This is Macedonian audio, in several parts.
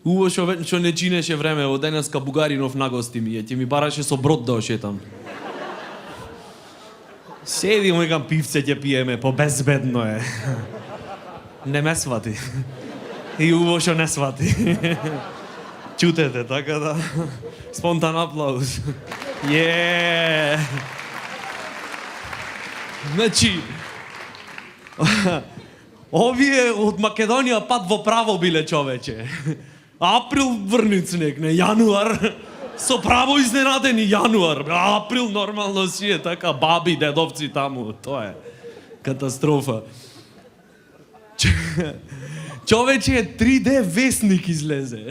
Убаво што не чинеше време, во денеска Бугаринов нагости ми, ќе ми бараше со брод да ошетам. Седимо и пивце ќе пиеме, безбедно е. Не ме свати. И убаво што не свати. Чутете, така да. Спонтан аплауз. Значи, овие од Македонија пат во право биле, човече. Април врницнек, не јануар. Со право изненадени јануар. Април нормално си е така, баби, дедовци таму. Тоа е катастрофа. Човече, 3D вестник излезе.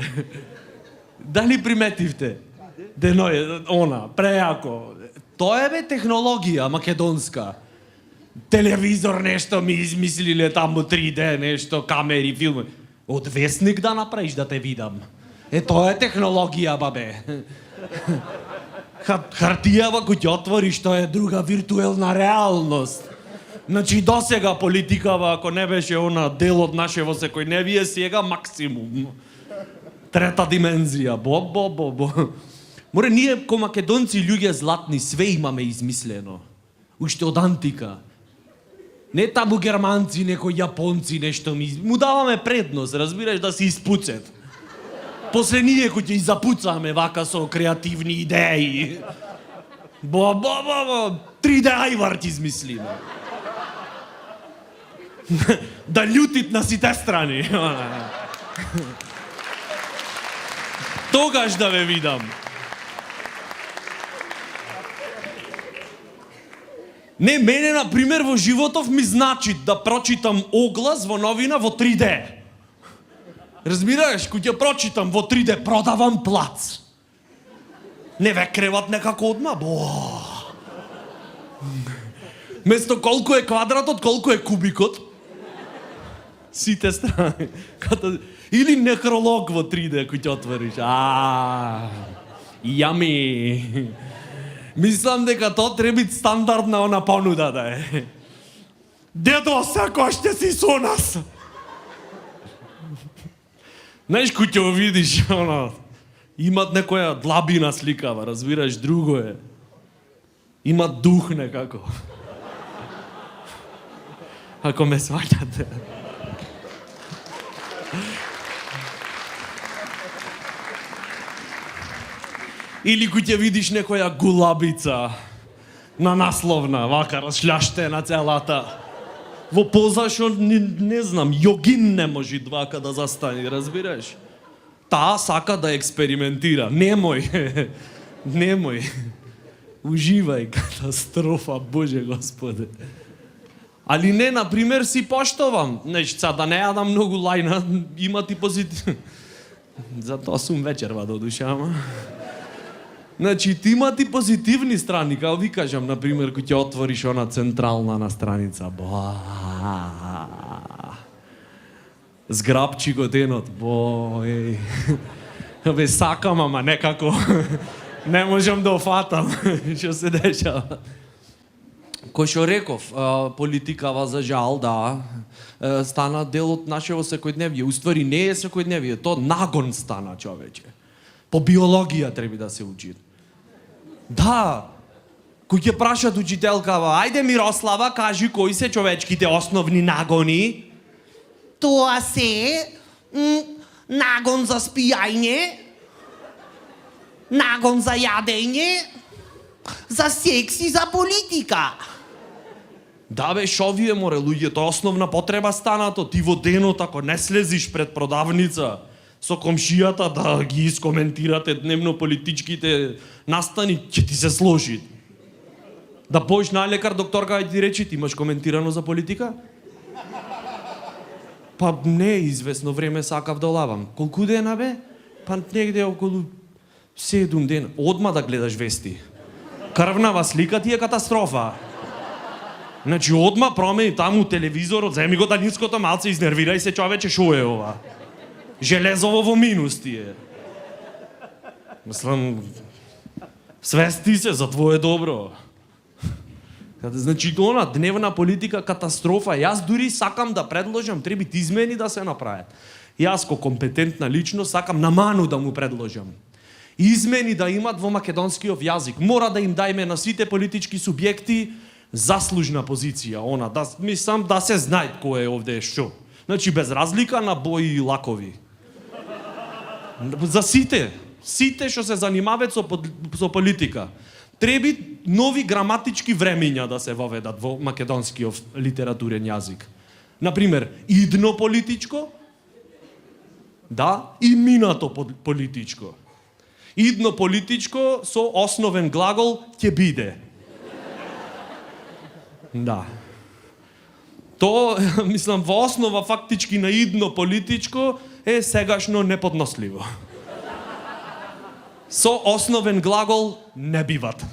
Дали приметивте? Преако. Тоа е технологија македонска. Телевизор нешто ми измислиле таму 3D, нешто, камери, филми. Од вестник да направиш да те видам. Тоа е технологија, бабе. Хартијава кој ќе отвориш, тоа е друга виртуелна реалност. Значи, досега политикава, ако не беше она дел од нашево секојдневие, сега максимум. Трета димензија. Море, ние ко македонци луѓе златни све имаме измислено. Уште од антика. Не таму германци, некои јапонци, нешто му даваме предност, разбираш, да се испуцет. После ние кои ќе запуцаме вака со креативни идеи. 3D ајварт измислиме. Да љутит на сите страни. Тогаш да ве видам. Не, мене, например, во животов ми значи да прочитам оглас во новина во 3D. Разбираш, кој ќе прочитам во 3D, продавам плац. Не ве креват некако одма, Место колку е квадратот, колку е кубикот. Сите страни. Или некролог во 3D кој ќе отвориш. Јами. Мислам дека тоа треба стандардна она понуда да е. Дедо, секој ще си со нас. Знаеш, кој ќе видиш, имат некоја длабина сликава, разбираш, друго е. Имат дух некако. Ако ме сваќате. Или кој ќе видиш некоја гулабица на насловна, вака разшљаштена целата. Во поза шо, не знам, јогин не може вака да застани, разбираш? Таа сака да експериментира. Немој. Уживај, катастрофа, Боже Господе. Али не, например, си поштовам. Нешто, да не јадам многу лајна, има ти позитив. Затоа сум вечерва до душа, ама. Значи, ти има ти позитивни страни, као ви кажам, например, кој ќе отвориш она централна на страница. Зграбчи го денот, Бе, сакам, ама некако не можам да офатам што се дешава. Кој што реков, политикава за жал, да, стана дел од нашево секојдневие. Уствари не е секојдневие, то нагон стана, човече. По биологија треба да се учи. Да, кој ќе прашат учителкава, ајде Мирослава, кажи кои се човечките основни нагони? Тоа се нагон за спијање, нагон за јадење, за секс и за политика. Да бе, шо вие море, луѓето, основна потреба станато, ти во денот ако не слезиш пред продавница, со комшијата да ги искоментирате дневно политичките настани, ќе ти се сложи. Да појш на лекар, докторка, ти речи, ти имаш коментирано за политика? Па не, известно време сакав да лавам. Колку дена бе? Па негде околу 7 дена. Одма да гледаш вести. Крвнава слика ти е катастрофа. Значи, одма промени таму телевизорот, земи го далинското малце, изнервирај се, човече, шо е ова? Железово во минус ти е. Мислам, свести се за твое добро. Значи, она дневна политика катастрофа. Јас дури сакам да предложам, треба измени да се направат. Јас ко компетентна личност сакам наману да му предложам. Измени да имат во македонскиот јазик. Мора да им дајме на сите политички субјекти заслужна позиција, мислам да се знае кој е овде што. Значи без разлика на бои и лакови. За сите што се занимаваат со политика. Треби нови граматички времења да се воведат во македонскиот литературен јазик. Например, идно политичко, да, и минато политичко. Идно политичко со основен глагол ќе биде. Да. То, мислам, во основа фактички на идно политичко е сегашно неподносливо. Со основен глагол не биват.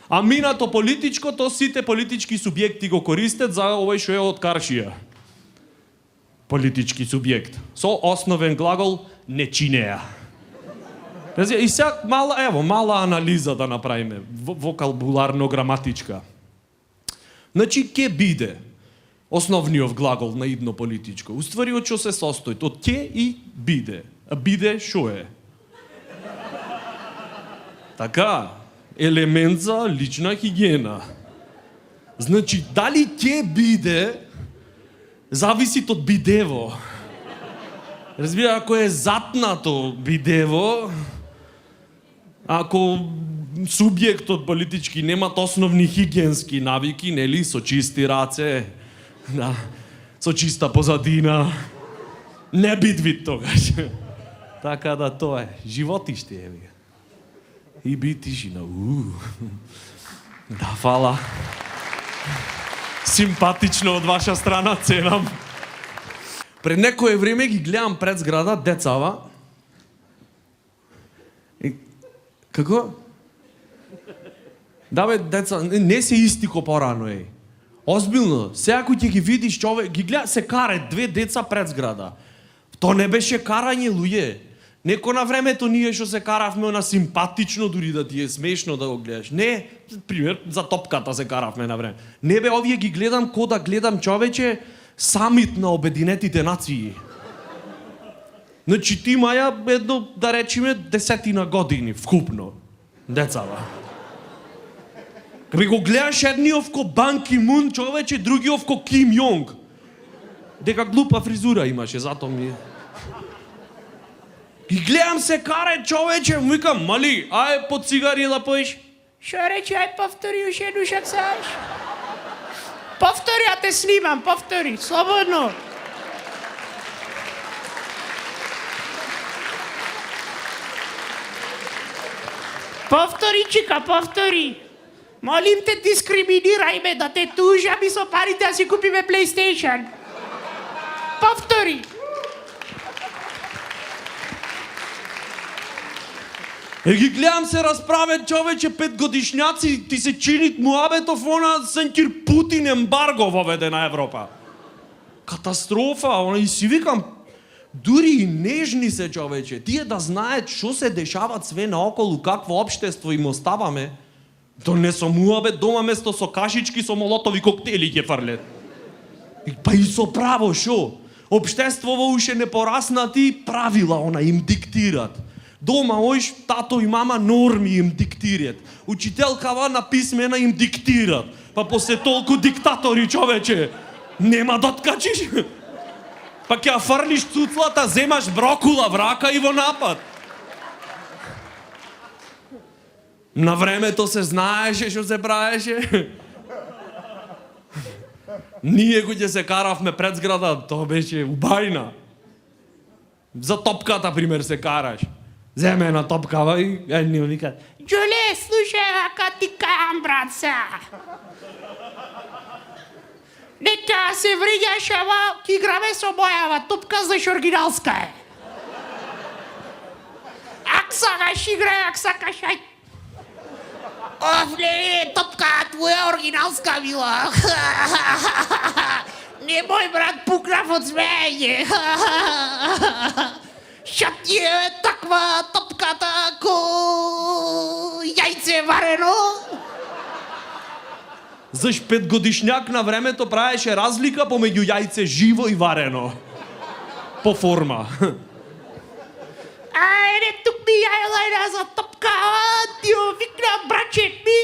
А минато политичко, то сите политички субјекти го користат за овој што е од Каршија. Политички субјект. Со основен глагол не чинеа. И сега мала анализа да направиме, вокабуларно-граматичка. Значи, ке биде основниот глагол на идно политичко. Уствари од што се состои? Од ке и биде. А биде шо е? Така, елемент за лична хигиена. Значи, дали ке биде, зависи од бидево. Разбира, ако е затнато бидево, ако субјектот политички немат основни хигиенски навики, нели, со чисти раце, да, со чиста позадина, не битвит тогаш. Така да тоа е. Животиште е. И би тишина. Да, фала. Симпатично од ваша страна, ценам. Пред некое време ги гледам пред зграда децава. Како? Да бе, деца, не се исти ко порано е. Озбилно, сега кој ќе ги видиш човек, ги гледа, се карат две деца пред зграда. То не беше карање, луѓе. Неко на времето ние што се каравме на симпатично, дури да ти е смешно да го гледаш. Не, пример, за топката се каравме на време. Не бе, овие ги гледам ко да гледам човече самит на Обединетите нации. Значи ти маја едно, да речеме, 10 години вкупно. Децава. Каби го гледаш едниот ко Бан Ки Мун, човече, другиот ко Ким Јонг. Дека глупа фризура имаше, зато ми... И гледам се каре, човече, викам, мали, ај по цигари да поиш. Шо рече, ај повтори уште еднаш ако сакаш. Повтори, а те снимам, повтори, слободно. Повтори, чика, повтори. Молим те, дискриминирај ме, да те тужам и со парите да си купиме PlayStation. Повтори. Ги гледам се расправет, човече, 5-годишњаци, ти се чинит муабетов, она Сенкир Путин ембарго воведе на Европа. Катастрофа, и си викам, дури и нежни се, човече, тие да знаат што се дешават све наоколу, какво општество им оставаме, то не со муабет, дома место со кашички, со молотови коктели ќе фрлет. Па и со право, шо? Општествово уште не пораснати правила, им диктират. Дома оиш, тато и мама норми им диктират. Учителкава на писмена им диктират. Па после толку диктатори, човече, нема да откачиш. Па ќе ја фрлиш цуцлата, земаш брокула, врака и во напад. На времето се знаеше што се правеше. Ние кои се каравме пред зграда, тоа беше убајна. За топката, пример, се караш. Земе една топкава и едни ми викаат: Джуле, слушај, ака ти кајам, брат, сега. Нека се вриѓаш, ама ки играме со мојава топка, знаеш оригиналска е. Ак сакаш играј, ак сакаш, ај. Не, топка твоја оригиналска била. Не, мој брат, пукнав од смеење. Шо ти е таква топката ко јајце варено? Заш 5-годишњак на времето правеше разлика помеѓу јајце живо и варено. по форма. Айде тук ми айлайна за топка, ти викна брачет ми.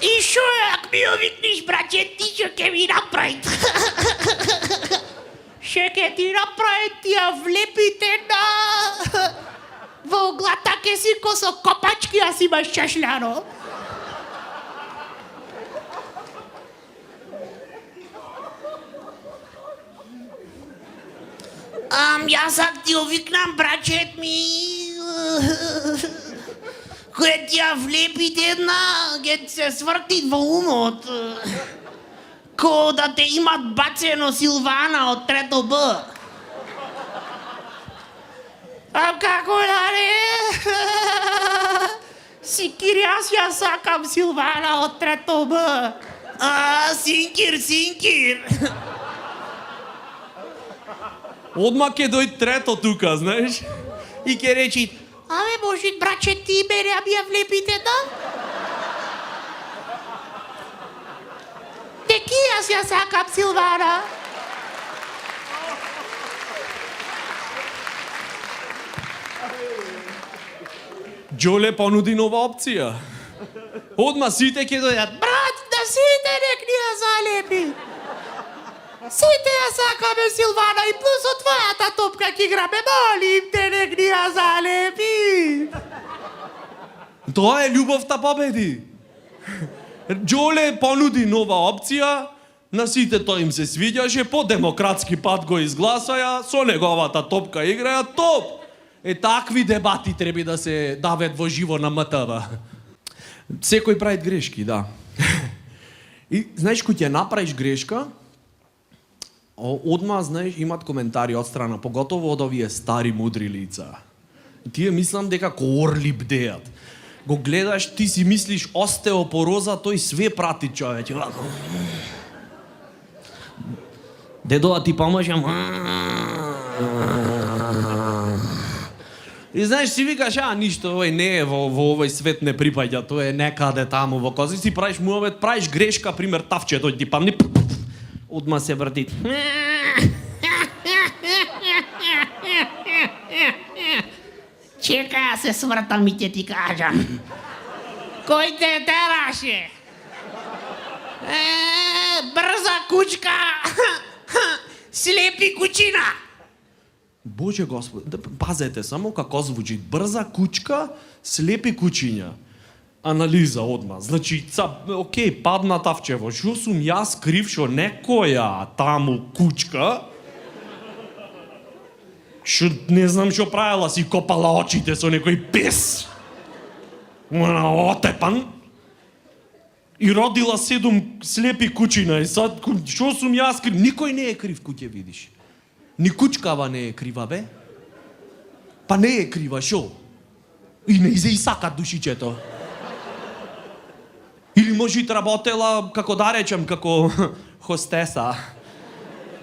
И шо, ако ми викнеш брачет, ти шо ке ми направи? Ще ке ти направи тия влепите на... Во углата ке си косо копачки, а си имаш шашляно. Јас ак ти овикнам брачет ми. Кој ти ја влепи една, ке се сврти во умот. Ко да те имат бацено Силвана од трето Б. А како да не? Синкир, ја сакам Силвана од трето Б. Синкир. Одма ќе дојде трето тука, знаеш? И ќе речи, Абе, може браче ти мене, а ми ја влепите, да? Теки јас ја сакам Силвана. Джоле понуди нова опција. Одма сите ќе дојдат. Брат, да сите нек ни ја залепи. Сите ја сакаме Силвана и плюс од твојата топка ќе играме, молим те нек ни ја залепи. Тоа е љубовта победи. Джоле понуди нова опција, на сите тоа им се свиѓаше, по демократски пат го изгласаја, со неговата топка играја топ. Такви дебати треба да се дават во живо на МТВ. Секој прави грешки, да. И знаеш кој ќе направиш грешка, одма, знаеш, имат коментари од страна, поготово од овие стари мудри лица. Тие мислам дека ко орли бдеат. Го гледаш, ти си мислиш остеопороза, тој све прати човече. Дедо, ти помажам. И знаеш, си викаш, ништо, овој не е во овој свет не припаѓа, тоа е некаде таму во кози, си правиш муавет, правиш грешка, пример тавчето, ти памни, одма се врти. Чека, се свртам и ќе ти кажам. Кој те тераше? Брза кучка, слепи кучина. Боже Господи, пазете само како звучи. Брза кучка, слепи кучиња. Анализа одма. Значи, окей, падна тавчево. Шо сум јас крив шо некоја таму кучка? Шо не знам шо правила, си копала очите со некој пес. Она отепан. И родила 7 слепи кучина. И сад, шо сум јас крив? Никој не е крив, куќе видиш. Ни кучкава не е крива, бе. Па не е крива, шо? И не се исакат душичето. Или може работела, како да речем, како хостеса,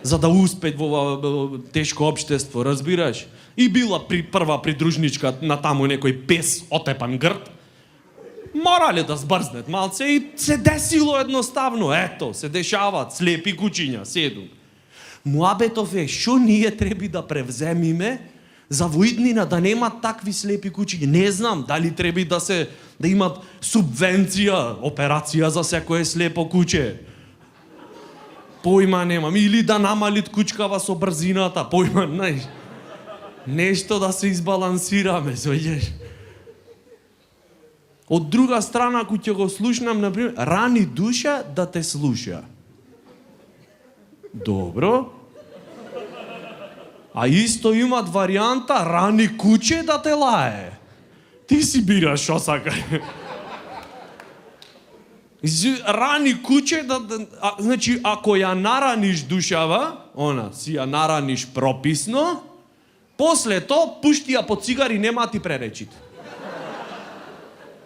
за да успеат во тешко општество, разбираш? И била прва придружничка на таму некој пес отепан грд. Морале да збрзнет малце и се десило едноставно. Ето, се дешават слепи кучиња, 7. Муабетов е, шо ние треби да превземиме за во иднина да немат такви слепи кучиња. Не знам дали треби да имат субвенција, операција за секое слепо куче. Појма немам. Или да намалит кучкава со брзината. Појма, знаеш. Нешто да се избалансираме, свеѓаш. Од друга страна, кој ќе го слушнам, например, рани душа да те слуша. Добро. А исто имат варијанта рани куче да те лае. Ти си бираш шо сакаш. Рани куче значи ако ја нараниш душава, си ја нараниш прописно, после тоа пушти ја по цигари, нема ти преречите.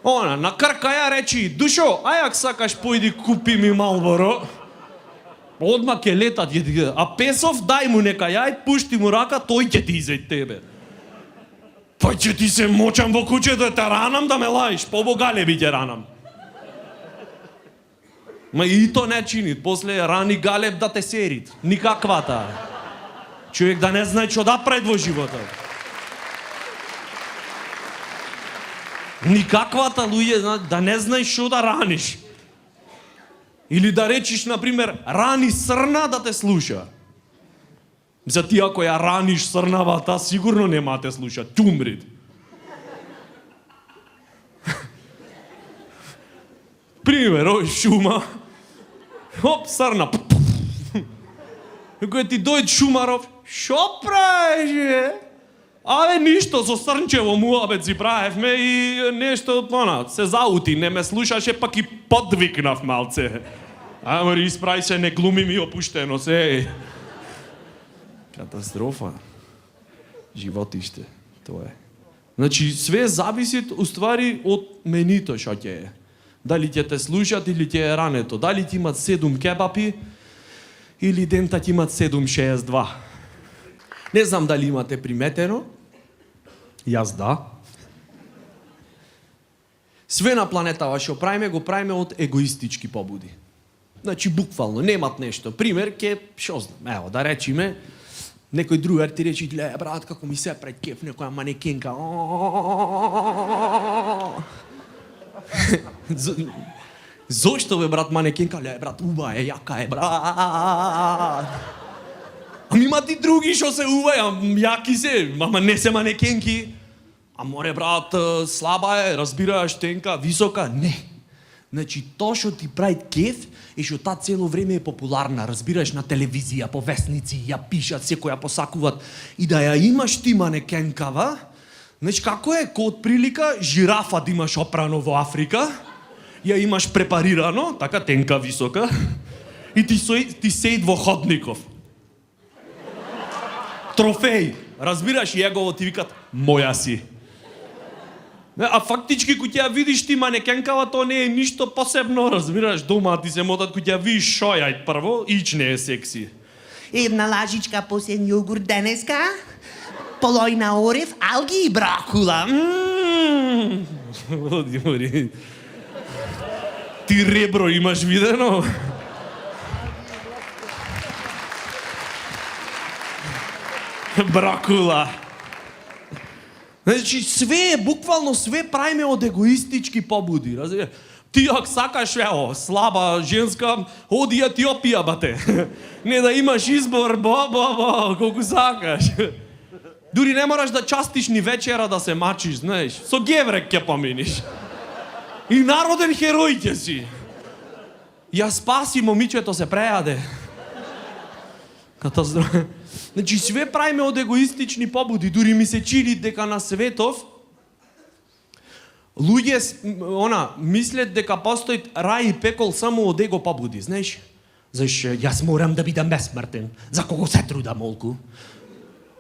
На крка ја речи, душо, ај ако сакаш појди купи ми Малборо. Одма ќе летат, а песов дај му нека јај, пушти му рака, тој ќе ти изед тебе. Па ќе ти се мочам во куче да те ранам да ме лаиш, побогале би ќе ранам. Ма и то не чинит. После рани галеб да те серит. Никаквата. Човек да не знае што да прави во животот. Никаквата, луѓе, да не знаеш што да раниш. Или да речиш, например, рани срна да те слуша. За ти ако ја раниш срнавата, сигурно нема те слуша. Тумрит. Пример, ој шума. Хоп, срна. Кој ти дојде Шумаров, шо правиш, бе? Абе, ништо, со срнчево муабет си правевме и нешто, се заути, не ме слушаше, пак и подвикнав малце. Ама исправи се, не глуми ми опуштено се. Катастрофа. Животиште, тоа е. Значи, све зависи, уствари, од менито шо ќе е. Дали ќе те слушат или ќе е рането. Дали ќе имат 7 кебапи или дента ќе имат 7,62. Не знам дали имате приметено. Јас да. Све на планетава што правиме, го правиме од егоистички побуди. Значи, буквално, немат нешто. Пример, шо знам, ево, да речиме, некој другар ти речи, ле, брат, како ми се пред кеф, некоја манекенка. Зошто, бе, брат, манекенка? Ле, брат, уба е, јака е, брат. Ами има ти други што се уваја, јаки се, ама не се манекенки. А море, брат, слаба е, разбираш, тенка, висока. Не. Значи, то што ти прави кеф е што таа цело време е популарна, разбираш, на телевизија, по весници, ја пишат, секој ја посакуват. И да ја имаш ти манекенкава, значи, како е, ко од прилика, жирафа да имаш опрано во Африка, ја имаш препарирано, така тенка, висока, и ти сеид во ходников. Трофеј, разбираш, и егово ти викат, моја си. А фактички, кој ќе ја видиш ти манекенкава, то не е ништо посебно, разбираш, дома ти се мотат, кој ќе ја видиш шојај прво, ич не е секси. Една лажичка посен јогурт денеска, полојна орев, алги и бракула. Одјори. Ти ребро имаш видено? Бракула. Значи, све, буквално све правиме од егоистички побуди, разбираш? Ти ако сакаш, ево, слаба женска, оди Етиопија, бате. Не да имаш избор, колку сакаш. Дури не мораш да частиш ни вечера да се мачиш, знаеш. Со геврек ќе поминиш. И народен херој ќе си. Ја спаси момичето се прејаде. Катастрофа. Значи, све правиме од егоистични побуди. Дури ми се чини дека на светов луѓе мислят дека постои рај и пекол само од его побуди, знаеш? Зашто јас морам да бидам бесмртен. За кого се трудам молку?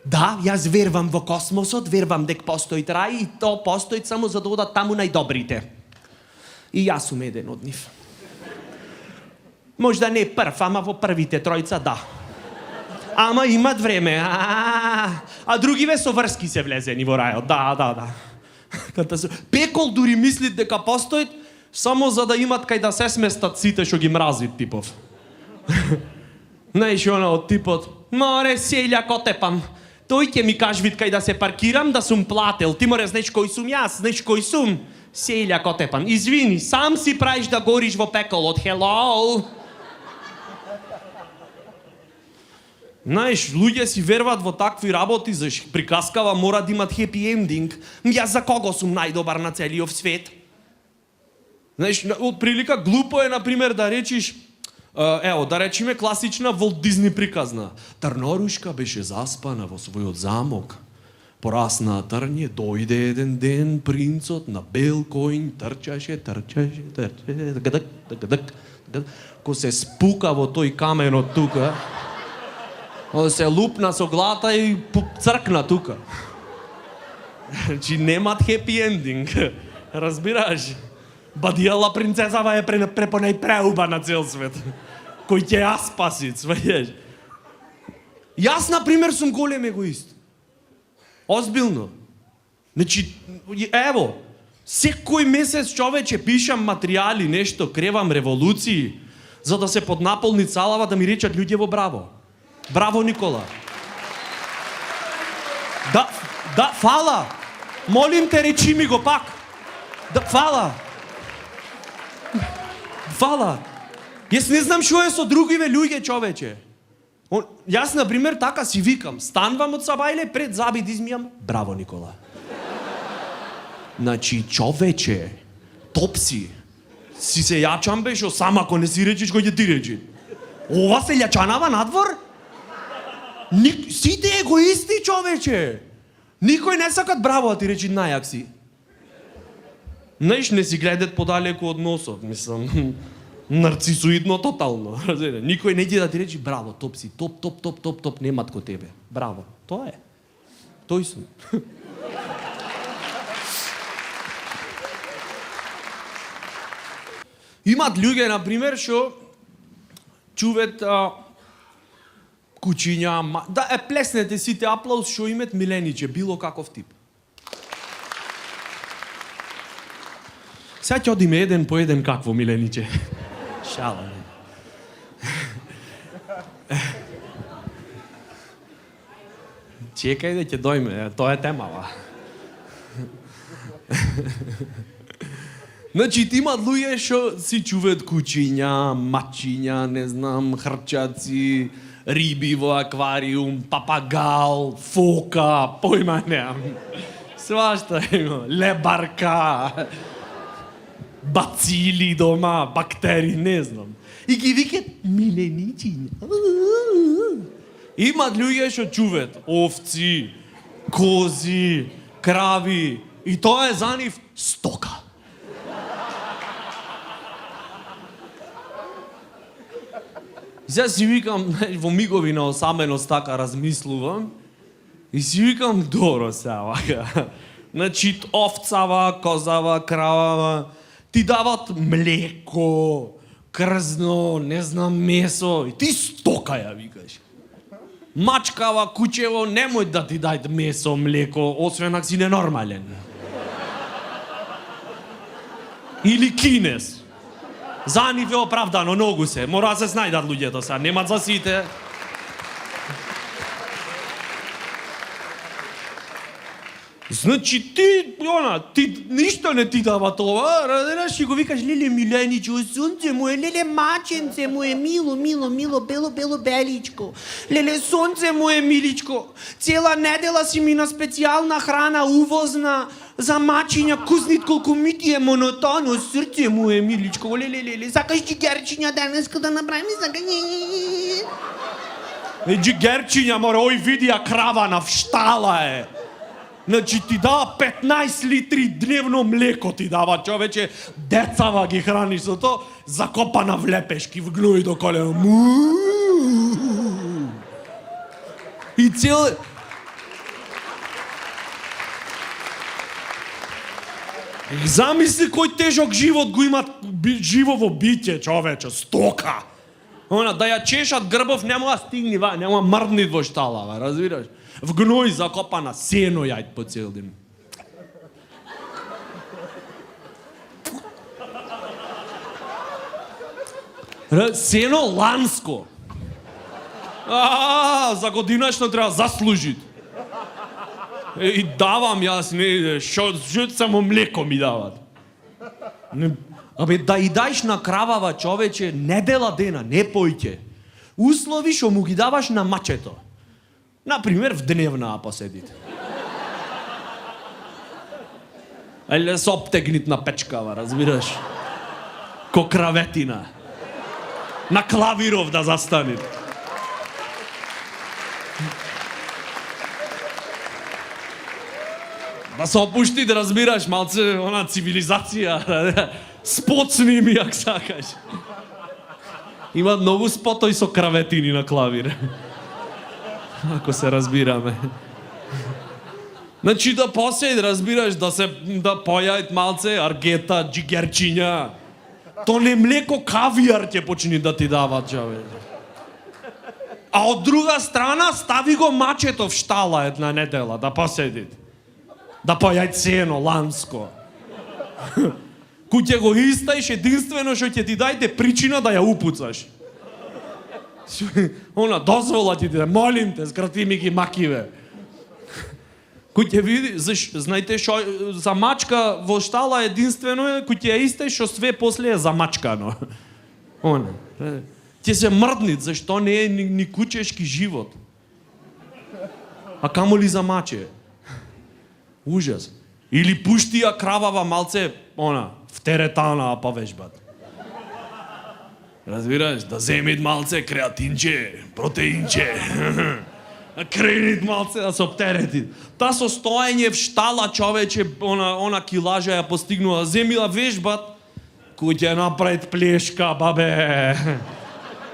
Да, јас вервам во космосот, вервам дека постои рај и то постои само за да одат таму најдобрите. И јас сум еден од нив. Можда не прв, ама во првите тројца да. Ама имат време. А другиве со врски се влезени во рајот. Да. Пекол дури мислит дека постоит само за да имат кај да се сместат сите што ги мразит типов. Знаеш, од типот, море селја котепам. Тој ќе ми кажи кај да се паркирам, да сум плател. Ти море знаеш кој сум јас, знаеш кој сум? Селја котепам. Извини, сам си правиш да гориш во пеколот. Hello. Знаеш, луѓе си верват во такви работи, зашто приказкава мора да имат хепи ендинг. Јас за кого сум најдобар на целиот свет? Знаеш, од прилика глупо е, например, да речиш, ево, да речиме класична Волт Дизни приказна. Трнорушка беше заспана во својот замок. Порасна трње, дојде еден ден принцот на бел коњ, трчаше, ко се спука во тој каменот тука, се лупна со глата и цркна тука. Значи немат хепи ендинг. Разбираш? Бадијала принцезава е препонајпреуба на цел свет. Кој ќе ја спаси, сваѓаш? Јас, например, сум голем егоист. Озбилно. Значи, ево, секој месец, човече, пишам материјали, нешто, кревам револуции. за да се поднаполни цалава, да ми речат луѓево браво. Браво, Никола. Да, фала. Молим те, речи ми го пак. Да, фала. Фала. Јас не знам што е со другиве луѓе, човече. Јас, например, така си викам. Станвам од сабајле, пред забид измијам. Браво, Никола. Значи, човече, топ си. Си се јачам бешо, сам ако не си речиш, кој ќе ти речи. Ова се јачанава надвор? Сите егоисти, човече. Никој не сакат браво, а ти речи најак си. Знаеш, не си гледат подалеку од носот, мислам. Нарцисоидно тотално, разбира. Никој не иде да ти речи браво, топ си, топ, немат ко тебе. Браво, тоа е. Тој сум. Имат луѓе, например, што чуват кучиња, да плеснете сите аплауз што имат милениче, било каков тип. Сега ќе одиме еден по еден какво милениче. Шала. Чекај да ќе дојме, тоа е темава. Значи, имат луѓе што си чуваат кучиња, мачиња, не знам, хрчаци, риби во аквариум, папагал, фока, појма неам. Свашта има, лебарка, бацили дома, бактери, не знам. И ги викат миленичиња. Имат луѓе што чуваат овци, кози, крави, и тоа е за нив стока. Сега си викам, во мигови на осаменост така размислувам и си викам, добро сега, вака. Значи, овцава, козава, кравава, ти дават млеко, крзно, не знам, месо, и ти стока ја викаш. Мачкава, кучево, немој да ти дајт месо, млеко, освен ако си ненормален. Или кинес. За нив е оправдано, многу се. Мора да се снајдат луѓето сега, немат за сите. Значи ти ништо не ти дава това, разбираш, и го викаш леле миленичко, сонце му е, леле маченце му е, мило, бело беличко. Леле сонце му е, миличко. Цела недела си ми на специјална храна, увозна, за мачиња, кузнит колку ми ти е монотоно, срце му е, миличко. Леле, сакаш джигерчиња денеска да направим, сакаш... Джигерчиња, море, ој видија крава на вштала е. Значи ти дава 15 литри дневно млеко ти дава, човече, децава ги храниш со то, закопана в лепешки, в гној до колено. И цел... Замисли кој тежок живот го имат живово биќе, човече, стока. Да ја чешат грбов, нема да стигни, нема мрднит во штала, разбираш? В гној закопана, сено јајд по цел ден. Сено ланско. За годинашно треба заслужит. И давам јас, шо само млеко ми дават. Абе, да и дајш на кравава, човече, недела дена, не појќе. Услови шо му ги даваш на мачето. Например, в дневна поседите. Или се обтегнит на печкава, разбираш? Ко краветина. На клавиров да застане. Да се опушти, да разбираш, малце, она цивилизација. Споцни ми, ако сакаш. Има многу спотои со краветини на клавир. Ако се разбираме. Значи да поседи, разбираш, да појајат малце аргета, джигерчиња. То не млеко, кавијар ќе почни да ти дават, човек. А од друга страна стави го мачето в штала една недела да поседи. Да појајат сено, ланско. Кој ќе го истаиш, единствено што ќе ти дајте причина да ја упуцаш. Она, дозвола ти да, молим те, скрати ми ги макиве. Кој ќе види, знаете што, за мачка во штала единствено е, кој ќе ја истаиш, што све после е замачкано. Она, ќе се мрднит, зашто не е ни кучешки живот. А камо ли за маче? Ужас. Или пушти ја кравава малце, она, в теретана па вежбат. Разбираш, да земит малце креатинче, протеинче. Кренит малце да се обтерети. Та состоење в штала човече, она килажа ја постигнува, земила вежбат, кој ќе направит плешка, бабе.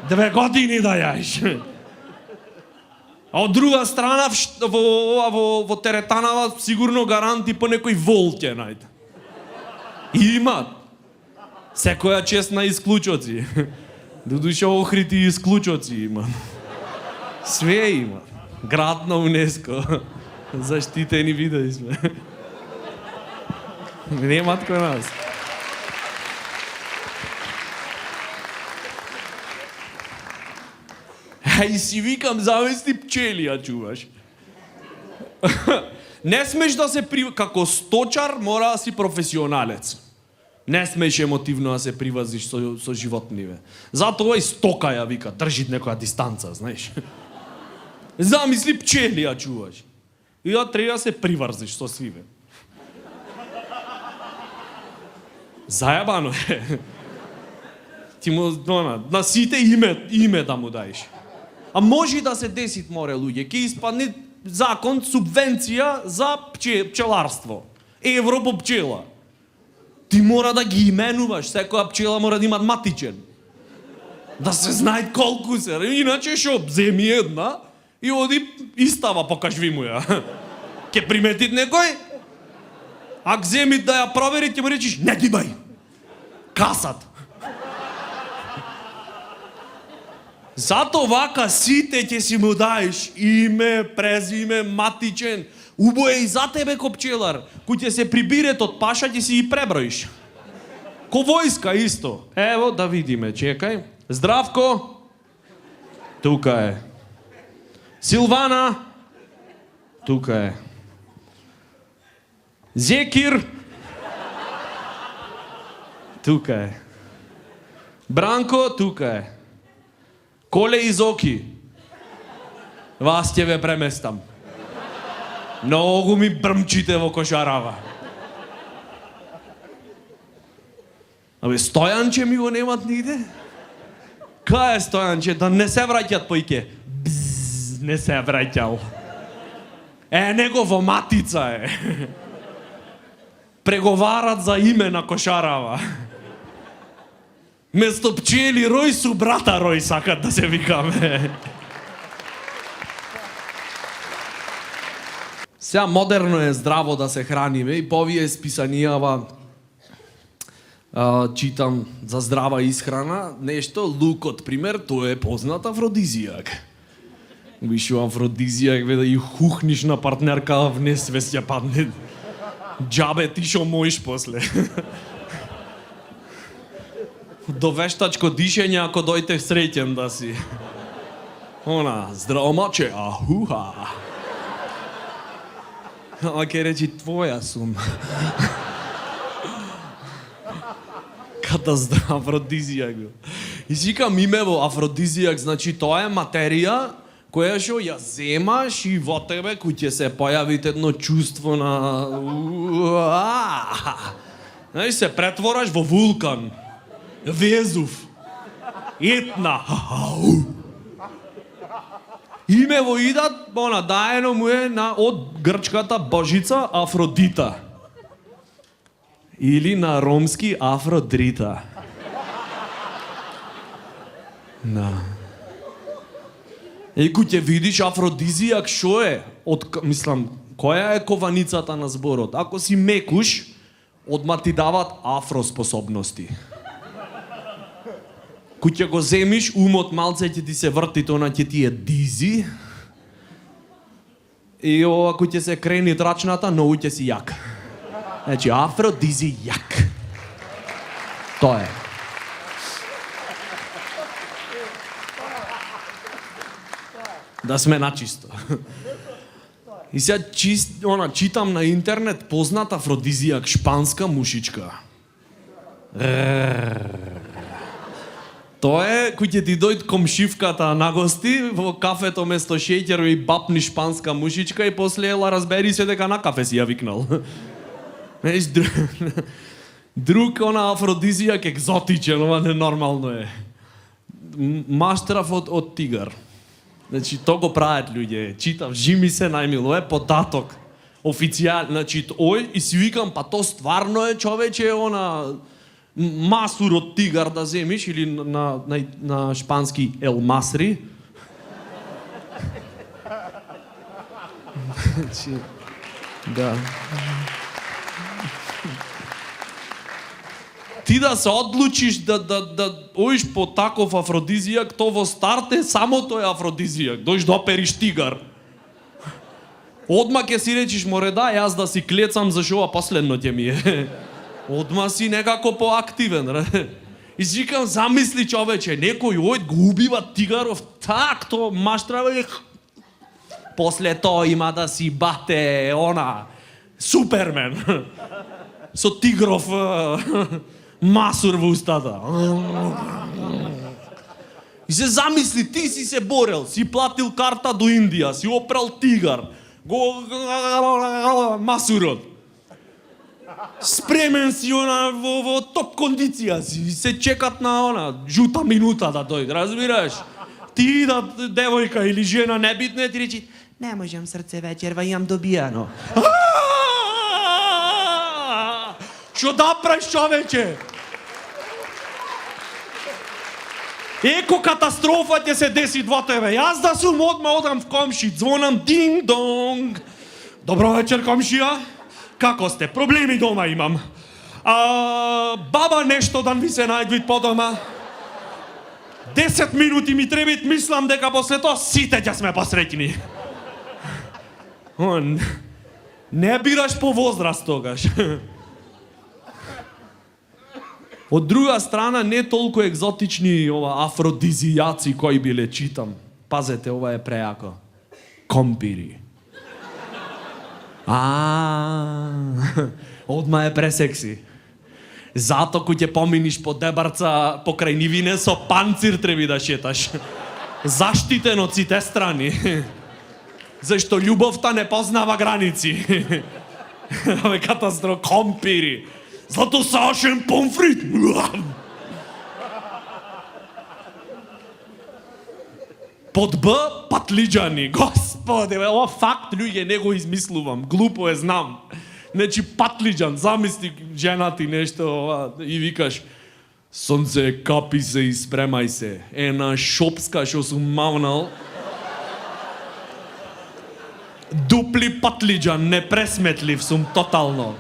2 години да јаш. А од друга страна, во теретанава сигурно гаранти по некој вол ќе најде. Имат. Секоја чест на исклучоци. Додуше охрити исклучоци има. Све има. Град на УНЕСКО. Заштитени видови сме. Немат кој нас. И си викам, замисли пчели ја чуваш. Не смеш да се како сточар мора да си професионалец. Не смеш емотивно да се привазиш со животниве. Затоа и стока ја вика, држит некоја дистанца, знаеш. Замисли пчели ја чуваш. И да треба да се приврзиш со сиве. Зајабано е. Ти му, на сите име да му даеш. А може да се деси, море луѓе, ќе испадне закон, субвенција за пчеларство. Евро по пчела. Ти мора да ги именуваш, секоја пчела мора да имат матичен. Да се знае колку се, иначе шо, земи една и оди истава, покажи му ја. Ке приметит некој? Ако земи да ја провери, ќе му речиш, не гибај. Касат. Зато вака сите ќе си му даеш име, презиме, матичен. Убо е и за тебе ко пчелар. Кој ќе се прибирет од паша, ќе си и преброиш. Ко војска исто. Ево да видиме, чекај. Здравко. Тука е. Силвана. Тука е. Зекир. Тука е. Бранко, тука е. Коле и Зоки, вас ќе ве преместам. Многу ми брмчите во кошарава. Абе, Стојанче ми го немат нигде? Кај е Стојанче? Да не се враќат поике. Бзз, не се враќал. Негово матица е. Преговарат за име на кошарава. Место пчели рој су брата рој сакат да се викаме. Сега модерно е здраво да се храниме и по овие списанијава читам за здрава исхрана, нешто, лукот, пример, тој е познат афродизијак. Вишу афродизијак, бе да и хухниш на партнерка в несвест ја падне. Джабе ти шо моиш после. До вештачко дишење ако дојте среќен да си. Она, здраво маче, ахуха. А ке речи, твоја сум. Ката здрав афродизијак. И сикам име во афродизијак, значи тоа е материја која што ја земаш и во тебе кој ќе се појави едно чувство на... Знаеш, се претвораш во вулкан. Везув. Етна. Име во идат, даено му е од грчката божица Афродита. Или на ромски Афродрита. Кој ќе видиш афродизијак шо е? Мислам, која е кованицата на зборот? Ако си мекуш, одма ти дават афроспособности. Кој ќе го земиш, умот малце ќе ти се врти, тоа ќе ти е дизи. И ако ќе се крени трачната, многу ќе си јак. Значи, афродизијак. Тоа е. Да сме начисто. И сега читам на интернет познат афродизијак, шпанска мушичка. Тоа е кој ќе ти дојд комшивката на гости во кафето место шеќер и бапни шпанска мушичка и после ела разбери се дека на кафе си ја викнал. Друг афродизијак екзотичен, ова ненормално е. Маштраф од тигар. Значи, то го прават луѓе. Читав, жими се најмило, е податок. Официјал, значи, ој, и си викам, па то стварно е, човече, масур од тигар да земиш, или на шпански ел масри. Значи, да. Ти да се одлучиш да оиш по таков афродизијак, то во старт е само тој афродизијак. Дојш да опериш тигар. Одма ќе си речиш, море да, јас да си клецам зашо ова последно ќе ми е. Одма си некако поактивен. И си викам, замисли човече, некој ојд го убива тигаров, так, то маштрава и... После тоа има да си бате, Супермен. Со тигров... масур во устата. И се замисли, ти си се борел, си платил карта до Индија, си опрал тигар, го масурот. Спремен си во топ кондиција си, се чекат на жута минута да дојде, разбираш? Ти девојка или жена небитна ти речи, не можам срце вечерва, имам добијано. Што да правиш, човече? Еко катастрофа ќе се деси во тебе. Јас да сум одам в комши, звонам динг-донг. Добро вечер, комшија. Како сте? Проблеми дома имам. Баба нешто да ми се најдвит по дома. 10 минути ми требит, мислам дека после тоа сите ќе сме посреќни. Не бираш по возраст тогаш. Од друга страна, не толку екзотични афродизијаци кои биле читам. Пазете, ова е преако. Компири. Одма е пресекси. Зато кој ќе поминиш по дебарца покрај нивине со панцир треби да шеташ. Заштитен од сите страни. Зашто љубовта не познава граници. Ова е катастрофа. Компири. Зато сашен помфрит. Под Б патлиџани. Господи, ова факт, луѓе, не го измислувам. Глупо е, знам. Значи патлиџан, замисли жена ти нешто и викаш сонце, капи се и спремај се. Ена шопска што сум мавнал. Дупли патлиџан, непресметлив сум тотално.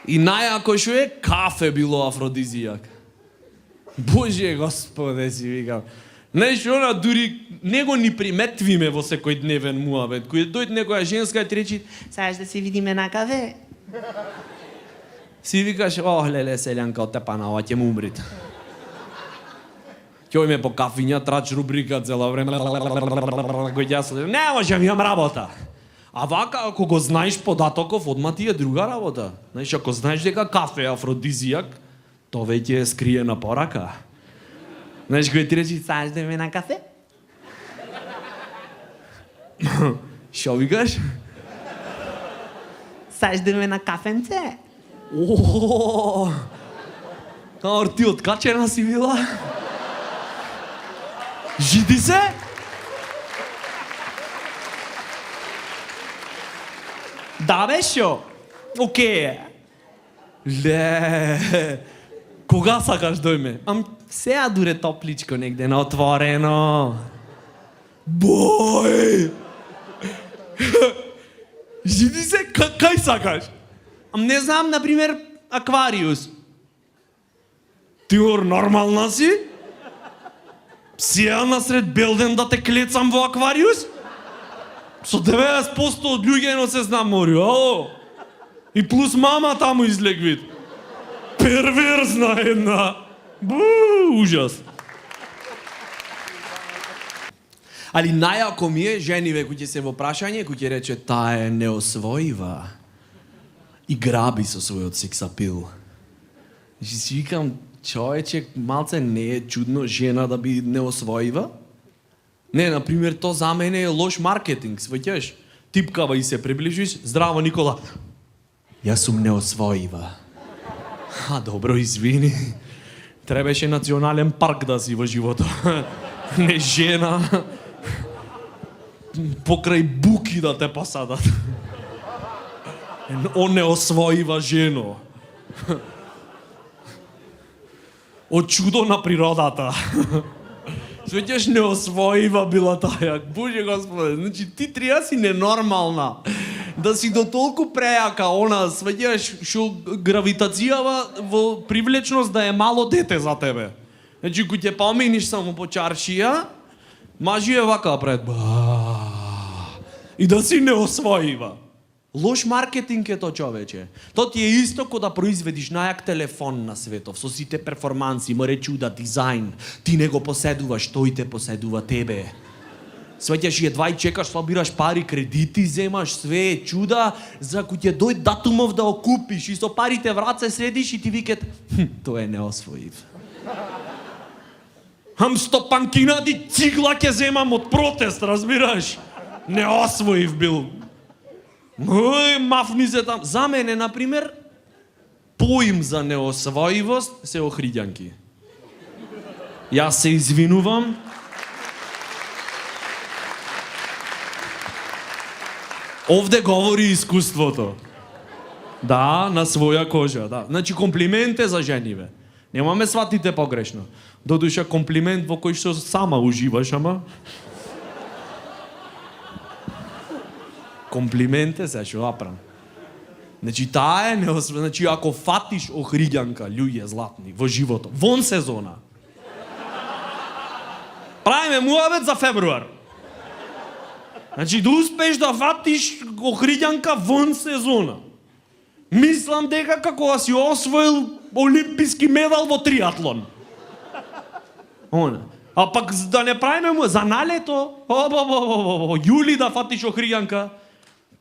И најако што е, кафе било афродизијак. Боже Господе, си викам. Знаеш, дури него ни приметвиме во секој дневен муабет. Кој дојде некоја женска и ти речи, саеш да се видиме на кафе? Си викаш, леле, селјанка, од тепана, ова ќе му умрит. Ќе ме по кафиња, трач рубрика цела време. Кој јас, не можам, имам работа. А вака, ако го знаеш податоков, одма ти е друга работа. Знаеш, ако знаеш дека кафе е афродизијак, то веќе е скриена порака. Знаеш, кој ти речи, саеш да ме на кафе? Шо викаш? Саеш да ме на кафенце? Каор ти откачена си била? Жиди се? Да, бе, шо? Океј. Ле. Кога сакаш дојме? Сеја дуре топличко негде на отворено. Бој! Жиди се, кај сакаш? Не знам, например, аквариус. Ти нормална си? Сеја насред Белден да те клецам во аквариус? Со 90% од луѓето се знамори, ало? И плюс мама таму излег вид. Перверзна една. Бу, ужас. Али најако ми е жениве кои ќе се во прашање, кои ќе рече таа е неосвоива и граби со својот сексапил. Значи си викам, човече, малце не е чудно жена да би неосвоива? Не, например, то за мене е лош маркетинг, сваќаш? Типкава и се приближиш, здраво Никола. Јас сум неосвоива. Добро, извини. Требаше национален парк да си во живото. Не жена. Покрај буки да те посадат. Он неосвоива жено. Од чудо на природата. Свеќаш неосвоива била таа. Боже Господе, значи ти треба си ненормална. Да си до толку прејака она, свеќаш што гравитацијава во привлечност да е мало дете за тебе. Значи кој ќе поминиш само по чаршија, мажи е вака пред. И да си неосвоива. Лош маркетинг е то, човече. То ти е исто ко да произведиш најак телефон на светов, со сите перформанси, море чуда, дизајн. Ти не го поседуваш, тој те поседува тебе. Свеќаш и едва и чекаш, слабираш пари, кредити земаш, све е чуда, за кој ќе дојде датумов да окупиш и со парите в раце седиш и ти викат, тој е неосвоив. Стопанкинади цигла ќе земам од протест, разбираш? Неосвоив бил. Мафни се там. За мене, например, поим за неосвоивост се охриѓанки. Јас се извинувам. Овде говори искуството. Да, на своја кожа, да. Значи комплимент е за жениве. Немаме сватите погрешно. Додуша комплимент во кој што сама уживаш, ама комплименте се што апрам. Значи таа е значи ако фатиш охриѓанка, луѓе златни во живото, вон сезона. Правиме муабет за февруар. Значи да успееш да фатиш охриѓанка вон сезона. Мислам дека како си освоил олимписки медал во триатлон. А пак да не правиме му за налето, јули да фатиш охриѓанка.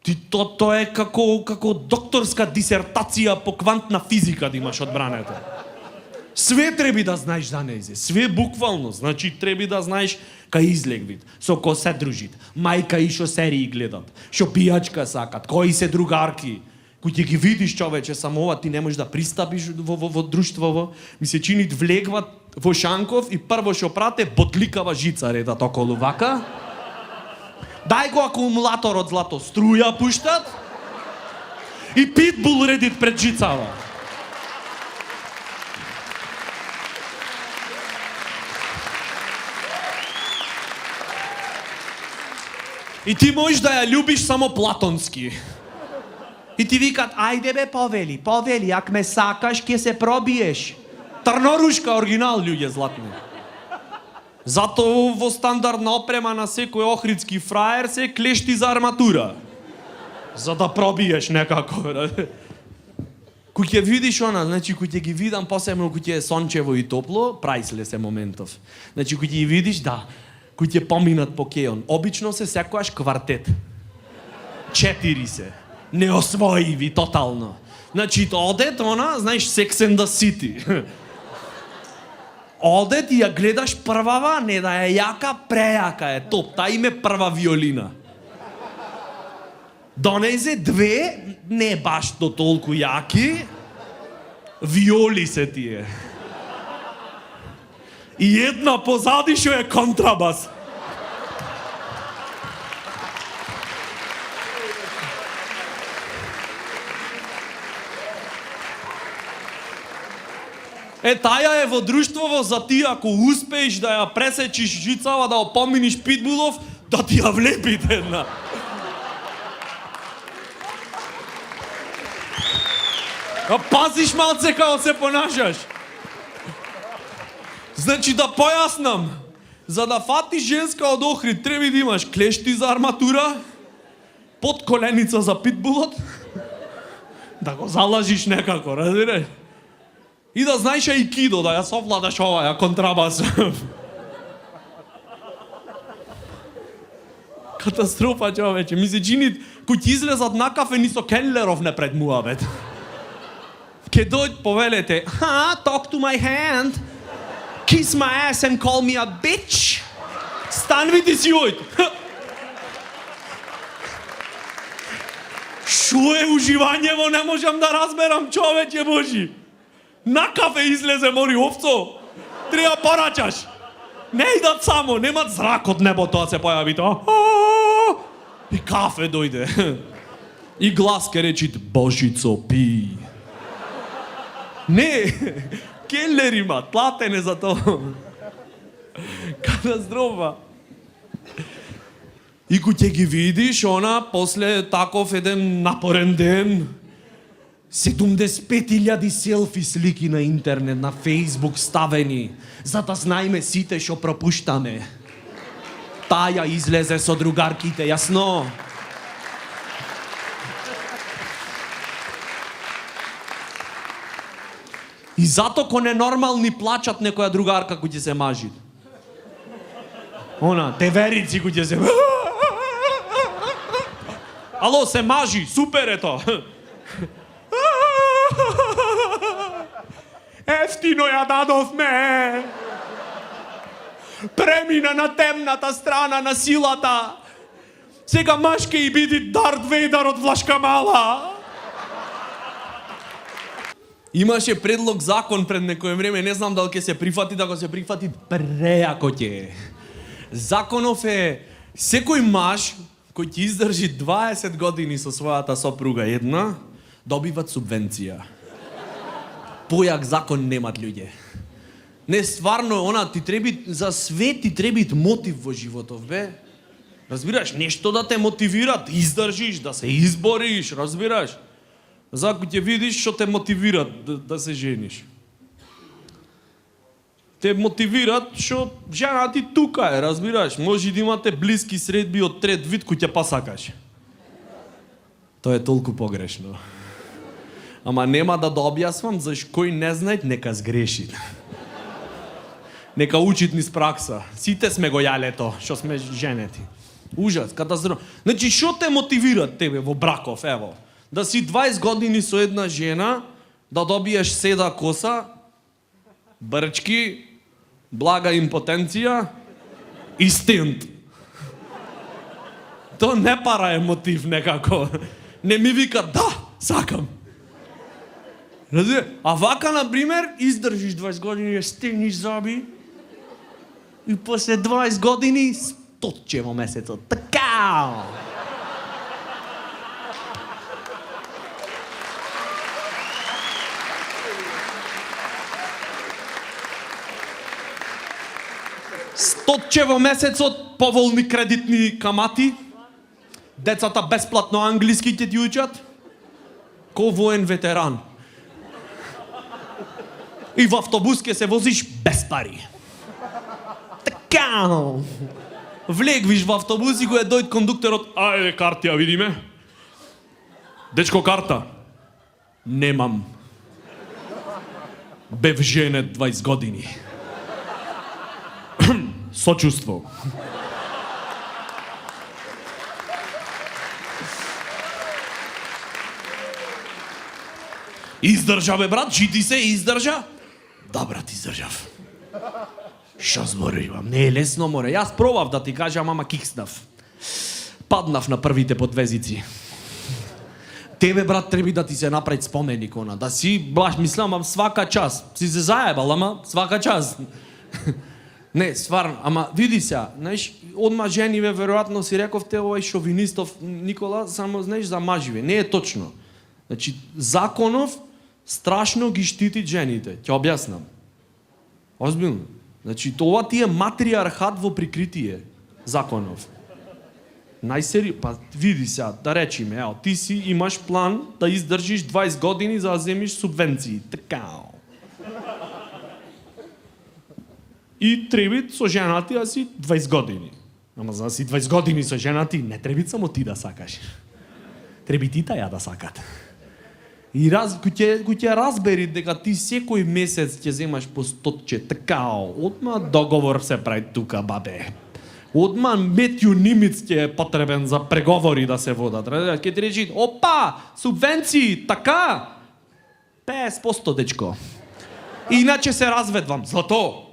Ти тоа е како докторска дисертација по квантна физика да имаш одбрането. Све треби да знаеш за нејзе, све буквално, значи треби да знаеш кај излег вид, со ко се дружит, мајка и шо серии гледат, шо пијачка сакат, кои се другарки, кои ќе ги видиш, човече, само ова ти не можеш да пристапиш во друштвово, ми се чини влегват во Шанков и прво шо прате ботликава жица редат околу вака. Дај го акумулаторот злато, струја пуштат и питбул редит пред жицава. И ти можеш да ја љубиш само платонски. И ти викат, ајде бе, повели, ако ме сакаш, ќе се пробиеш. Трнорушка оригинал, луѓе златни. Зато во стандардна опрема на секој охридски фраер се клешти за арматура. За да пробиеш некако. Кој ќе видиш она, значи кој ќе ги видам посебно кој ќе е сончево и топло, прајслес е моментов. Значи кој ќе ги видиш, да, кои ќе поминат по кеон. Обично се секојаш квартет. 4 се. Неосвоиви тотално. Значи одет она, знаеш, Sex and the City. Одет и ја гледаш првава, не да е јака, прејака е, топ. Та име прва виолина. Донезе 2, не баш до толку јаки, виоли се тие. И една позади што е контрабас. Таја е во друштвово за ти ако успееш да ја пресечиш жицава, да опоминиш питбулов, да ти ја влепите една. Пазиш малце како се понашаш. Значи да појаснам, за да фатиш женска од Охрид, треба да имаш клешти за арматура, под коленица за питбулот, да го залажиш некако, разбираш? И да знаеш айкидо, да ја совладаш оваја контрабас. Катастрофа, човече. Ми се чини, кој ќе излезат на кафе, ни со Келлеров не пред муабет. Ке дојд повелете, talk to my hand, kiss my ass and call me a bitch. Станвите си ојд. Шо е уживањево, не можам да разберам, човече Божи. На кафе излезе, мори овцо. Треба порачаш. Не идат само, немат зрак од небото да се појави тоа. И кафе дојде. И глас ке речит, Божицо, пи. Не, келер има, платене за тоа. Катастрофа. И кој ќе ги видиш, она, после таков еден напорен ден, 75.000 селфи слики на интернет, на Фейсбук ставени, за да знаеме сите што пропуштаме. Таја излезе со другарките, јасно? И зато ко ненормални плачат некоја другарка кој ќе се мажи. Она, теверици кој ќе се... Ало, се мажи, супер е тоа. Ефтино ја дадовме. Премина на темната страна на силата. Сега маж ке и биди Дарт Вейдер од Влашка Мала. Имаше предлог закон пред некое време, не знам дали ќе се прифати, да го се прифати преако ќе. Законов е секој маж кој ќе издржи 20 години со својата сопруга една, добиват субвенција. Појак закон немат луѓе. Не, стварно, она ти треби, за све ти треби мотив во животов, бе. Разбираш, нешто да те мотивира, да издржиш, да се избориш, разбираш. За кој ќе видиш што те мотивира да се жениш. Те мотивират што жена ти тука е, разбираш. Може да имате блиски средби од трет вид кој ќе пасакаш. Тоа е толку погрешно. Ама нема да објаснам, заш кој не знае, нека сгреши. Нека учит низ пракса. Сите сме го јале тоа, што сме женети. Ужас, катастрофа. Значи, што те мотивира тебе во браков, ево? Да си 20 години со една жена, да добиеш седа коса, брчки, блага импотенција и стент. То не пара е мотив некако. Не ми вика, да, сакам. А вака, например, издржиш 20 години, стегниш зоби и после 20 години стотче во месецот. Така! Стотче во месецот, поволни кредитни камати, децата бесплатно англиски ќе ти учат, ко воен ветеран. И во автобус ке се возиш без пари. Така! Влегвиш во автобус и го е дојд кондукторот, ајде карти ја видиме. Дечко, карта. Немам. Бев женет 20 години. Сочувство. Издржа, бе, брат, жити се, издржа. Да, брат, издржав. Шо зборувам? Не е лесно, море. Јас пробав да ти кажам, ама кикснав. Паднав на првите подвезици. Тебе, брат, треба да ти се направи споменик, она. Да си, баш, мислам, свака час. Си се заебал, ама свака час. Не, стварно, ама види се, знаеш, одма жениве, веројатно си рековте, овој шовинистов Никола, само, знаеш, за маживе. Не е точно. Значи, законов страшно ги штити жените. Ќе објаснам. Озбилно. Значи, тоа ти е матриархат во прикритие. Законов. Најсери, па види се, да речиме, ео, ти си имаш план да издржиш 20 години за да земиш субвенции. Така. И треби со жена ти да си 20 години. Ама за да си 20 години со жена ти, не треби само ти да сакаш. треба и ти таа да сакат. И кој ќе разбери дека ти секој месец ќе земаш по 100 такао, одма договор се прави тука, бабе. Одма Метју Нимиц ќе е потребен за преговори да се водат. Ќе ти речи, опа, субвенции, така, 50% дечко. Иначе се разведвам. Зато,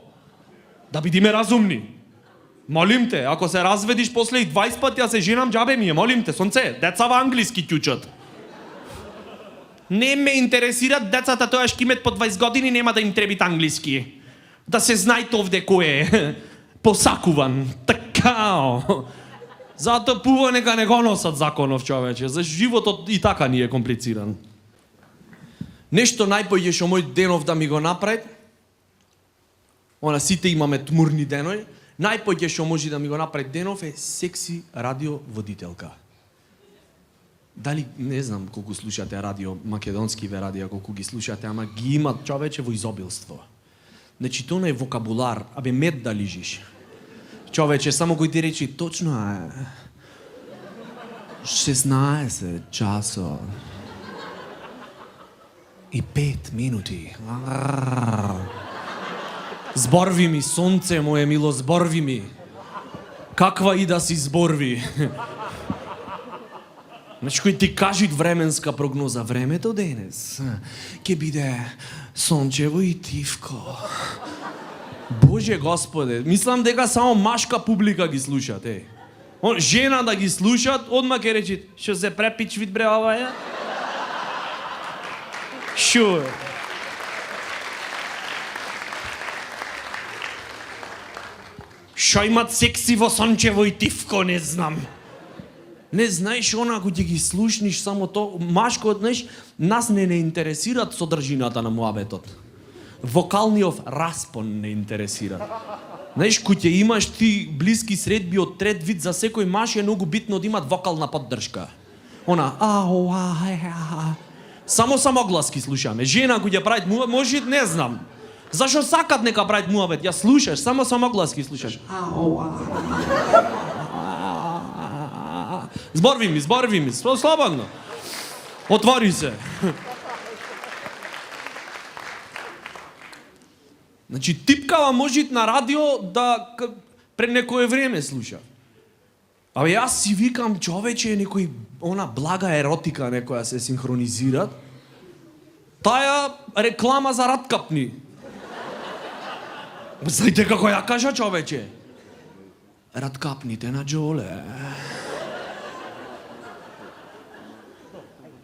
да бидиме разумни. Молим те, ако се разведиш после и 20 пати, ја се женам џабе ми е, молим те, сонце, децава англиски ќучат. Не ме интересират децата, тоа ќе имат по 20 години, нема да им требит англиски. Да се знајте овде кој е. Посакуван. Такао. Затоа пува нека не го носат законов, човече. За животот и така ни е комплициран. Нешто најпоќе што мој денов да ми го направи, сите имаме тмурни денови, најпоќе што може да ми го направи денов е секси радиоводителка. Дали, не знам колку слушате радио, македонски радио, колку ги слушате, ама ги имат човече во изобилство. Значи, тоа е вокабулар, абе мед да лижиш. Човече, само кој ти речи, точно е, 16 часо и 5 минути. Зборви ми, сонце моje мило, зборви ми. Каква и да си зборви. Значи, кој ти кажи временска прогноза, времето денес ќе биде сончево и тивко. Боже Господе, мислам дека само машка публика ги слушат, Жена да ги слушат, одма ќе речи, што се препич вид бре оваја? Шо? Шо имат секси во сончево и тивко, не знам. Не знаеш она кој ги слушниш само то, машко, знаеш, нас не интересираат содржината на муабетот. Вокалниот распон не интересира. Знаеш, кој ќе имаш ти блиски средби од трет вид, за секој маш е многу битно да имат вокална поддршка. Само самогласки слушаме. Жена кој ќе прави муабет, може не знам. Зашо сакат нека прави муабет? Ја слушаш, само самогласки слушаш. Зборви ми, слободно. Отвори се. Значи, типкава можит на радио да пред некое време слуша. Абе, јас си викам, човече, некој, блага еротика некоја се синхронизират. Тая реклама за раткапни. Знаете како ја кажа, човече? Раткапните на Джоле.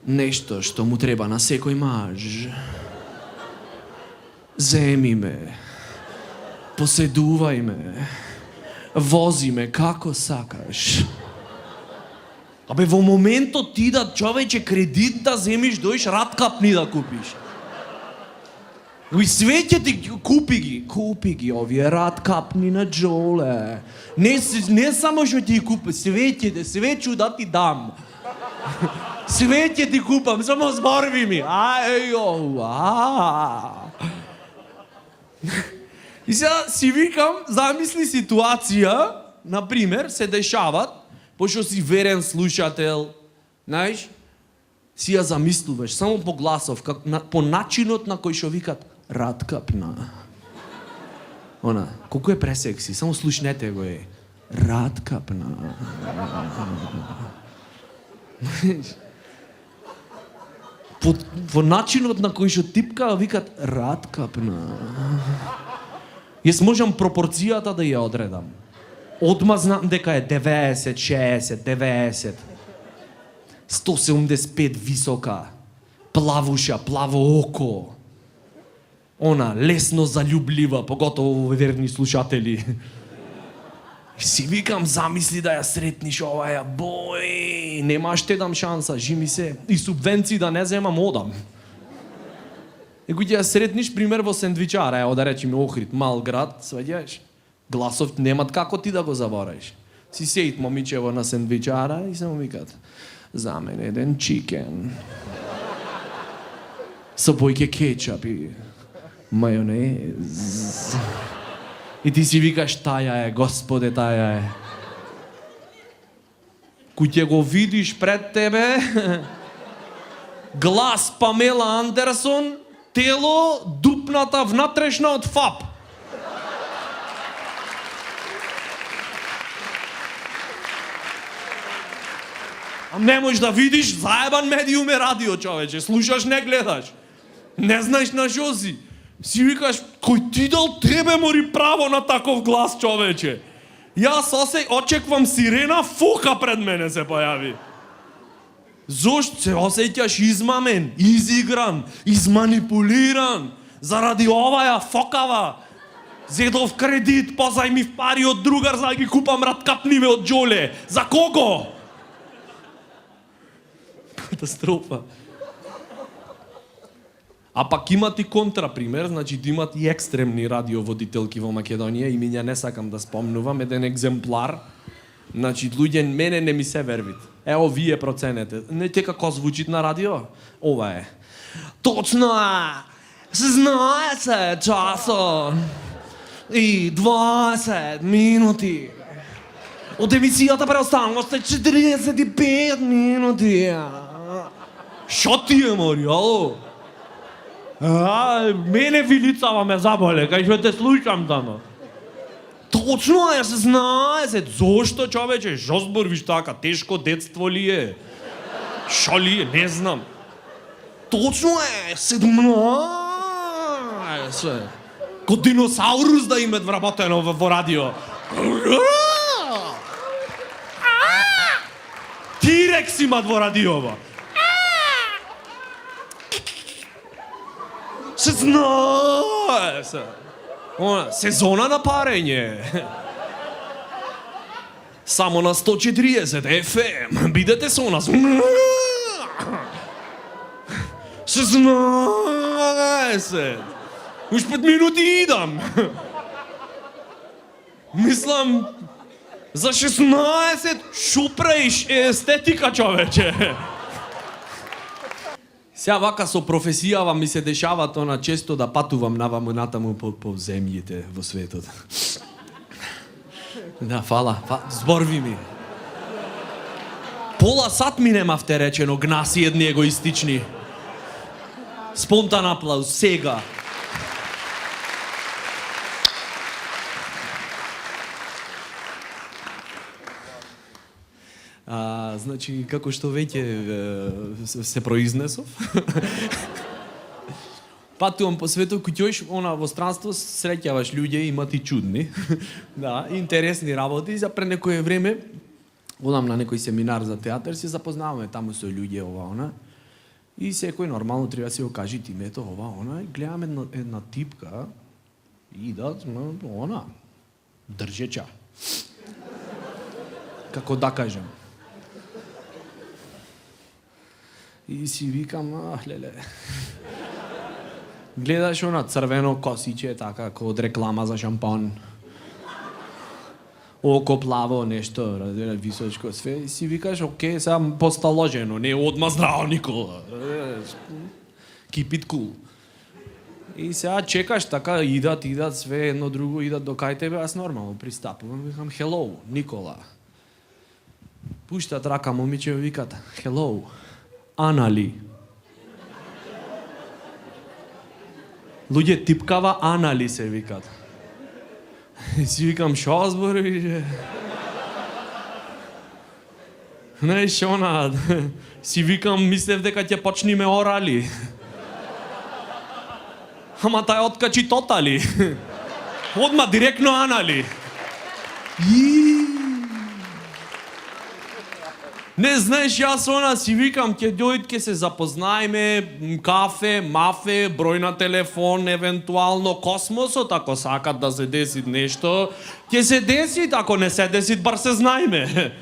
Нешто што му треба на секој маж. Земи ме, поседувај ме, вози ме како сакаш. Абе, во моментот ти да, човече, кредит да земиш, дојш раткапни да купиш. И свеќе ти купи ги овие раткапни на Джоле. Не само што ти купи, свеќу да ти дам. Свеќе ти купам, само зборви ми. И сега си викам, замисли ситуација, например, се дешават, пошто си верен слушател, знаеш, си ја замислуваш, само по гласов, по начинот на кој што викат раткапна. Колку е пресекси, само слушнете го е. Раткапна. По начинот на кој што типка викат раткапна. Јас можам пропорцијата да ја одредам. Одма знам дека е 90, 60, 90. 175 висока. Плавуша, плаво око. Лесно залюблива, поготово верни слушатели. Си викам, замисли да ја сретниш оваја, бој, нема ще дам шанса, жими се, и субвенции да не земам, одам. И кој ја сретниш, пример, во сендвичара, да речеме Охрид, мал град, сваѓаш, гласов немат како ти да го забораиш. Си сеит момичево на сендвичара и само викат, за мен еден чикен. Со бојке кетчап и мајонез. И ти си викаш, таја е, Господе, таја е. кој ќе го видиш пред тебе, глас Памела Андерсон, тело дупната внатрешна од ФАП. А не можеш да видиш, заебан медиум е радио, човече. Слушаш, не гледаш. Не знаеш на шо си. Си викаш, кој ти дал тебе мори право на таков глас, човече. Јас очеквам сирена, фука пред мене се појави. Зошто се осеќаш измамен, изигран, изманипулиран, заради оваа фокава? Зедов кредит, позајмив пари од другар за да ги купам раткапниве од џоле. За кого? Катастрофа. А пак имат и контрапример, значи имат и екстремни радиоводителки во Македонија, имиња не сакам да спомнувам, еден екземплар. Значи, луѓе, мене не ми се вервит. Ево, вие проценете. Не те како звучит на радио? Ова е. Точно е! 16 часа и 20 минути. Од емисијата преостанало сте 45 минути. Шо ти е, мори, ало? Мене вилицава ме заболе, кај што те слушам тамо. Точно е, 16. Зошто, човече? Шо зборвиш така? Тешко детство ли е? Шо ли е? Не знам. Точно е, 17. Ко диносаурус да имат вработено во радио. Тирекс имат во радиово. 16. Сезона на парење. Само на 140 FM. Бидете со нас. 16. Уж 5 минути идам. Мислам, за 16 шо правиш естетика, човече. Сега вака со професијава ми се дешава тоа често да патувам наваму натаму по земјите во светот. Да, фала, зборви ми. Пола сат ми немавте речено гнаси едни егоистични. Спонтан аплауз, сега. Значи, како што веќе се произнесов, патувам по светот, кој ќоиш во странство, среќаваш луѓе, имат и чудни, да, интересни работи. За пред некое време, одам на некој семинар за театар, се запознаваме таму со луѓе, ова, она, и секој нормално треба да се окаже името, ова, она, и гледам една типка, и да, она, држеча. Како да кажем. И си викам, леле. Гледаш она црвено косиче, така, како од реклама за шампан. Око плаво, нешто, височко све. И си викаш, окей, сега посталожено, не одма здраво, Никола. Keep it cool. И сега чекаш така, идат све едно друго, идат до кај тебе, аз нормално пристапувам, викам, hello, Никола. Пуштат рака момиче и викат, hello, Ана ли? Луѓе типкава Ана ли се викат. И си викам, шо збориш? Знаеш, она, си викам, мислев дека ќе почниме орали. Ама тај откачи тотали. Одма директно Ана ли? Не знаеш, јас она си викам, ќе дојд, ќе се запознаеме, кафе, мафе, број на телефон, евентуално космосот, ако сакат да се деси нешто, ќе се деси, ако не се деси, бар се знаеме.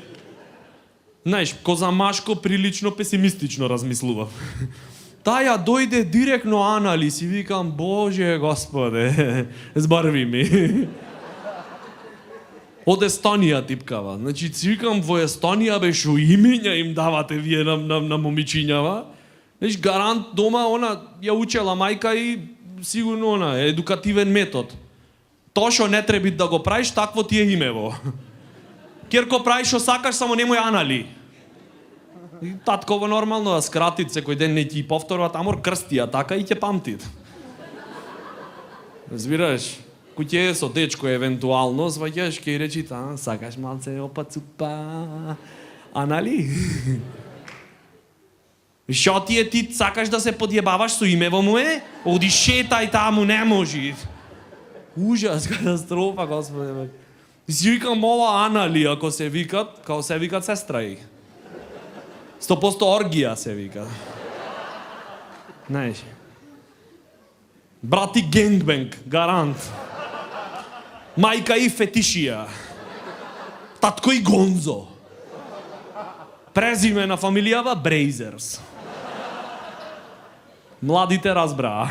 Знаеш, ко за машко прилично песимистично размислував. Таја дојде директно Ана ли, си викам, Боже Господе, збарви ми. Од Естонија типкава. Значи, си викам, во Естонија бе шо имиња им давате вие на момичињава. Значи, гарант дома, она ја учела мајка и сигурно она, едукативен метод. Тоа шо не треба да го правиш, такво ти е имево. Керко правиш шо сакаш, само немој Ана ли. И татково нормално да скратит секој ден не ти повторуват, амор крстија така и ќе памтит. Разбираш? Куќе со дечко евентуално сваќаш ке речи сакаш малце опа-цупа. А нали? Шо ти е ти сакаш да се подјебаваш со имево му е? Оди шетај таму, не може. Ужас, катастрофа, господи. Си викам ова Анали, ако се викат, као се викат сестра и. 100% оргија се вика. Знаеш. Брати генгбенг, гарант. Мајка и фетишија. Татко и Гонзо. Презиме на фамилијава Брейзерс. Младите разбраа.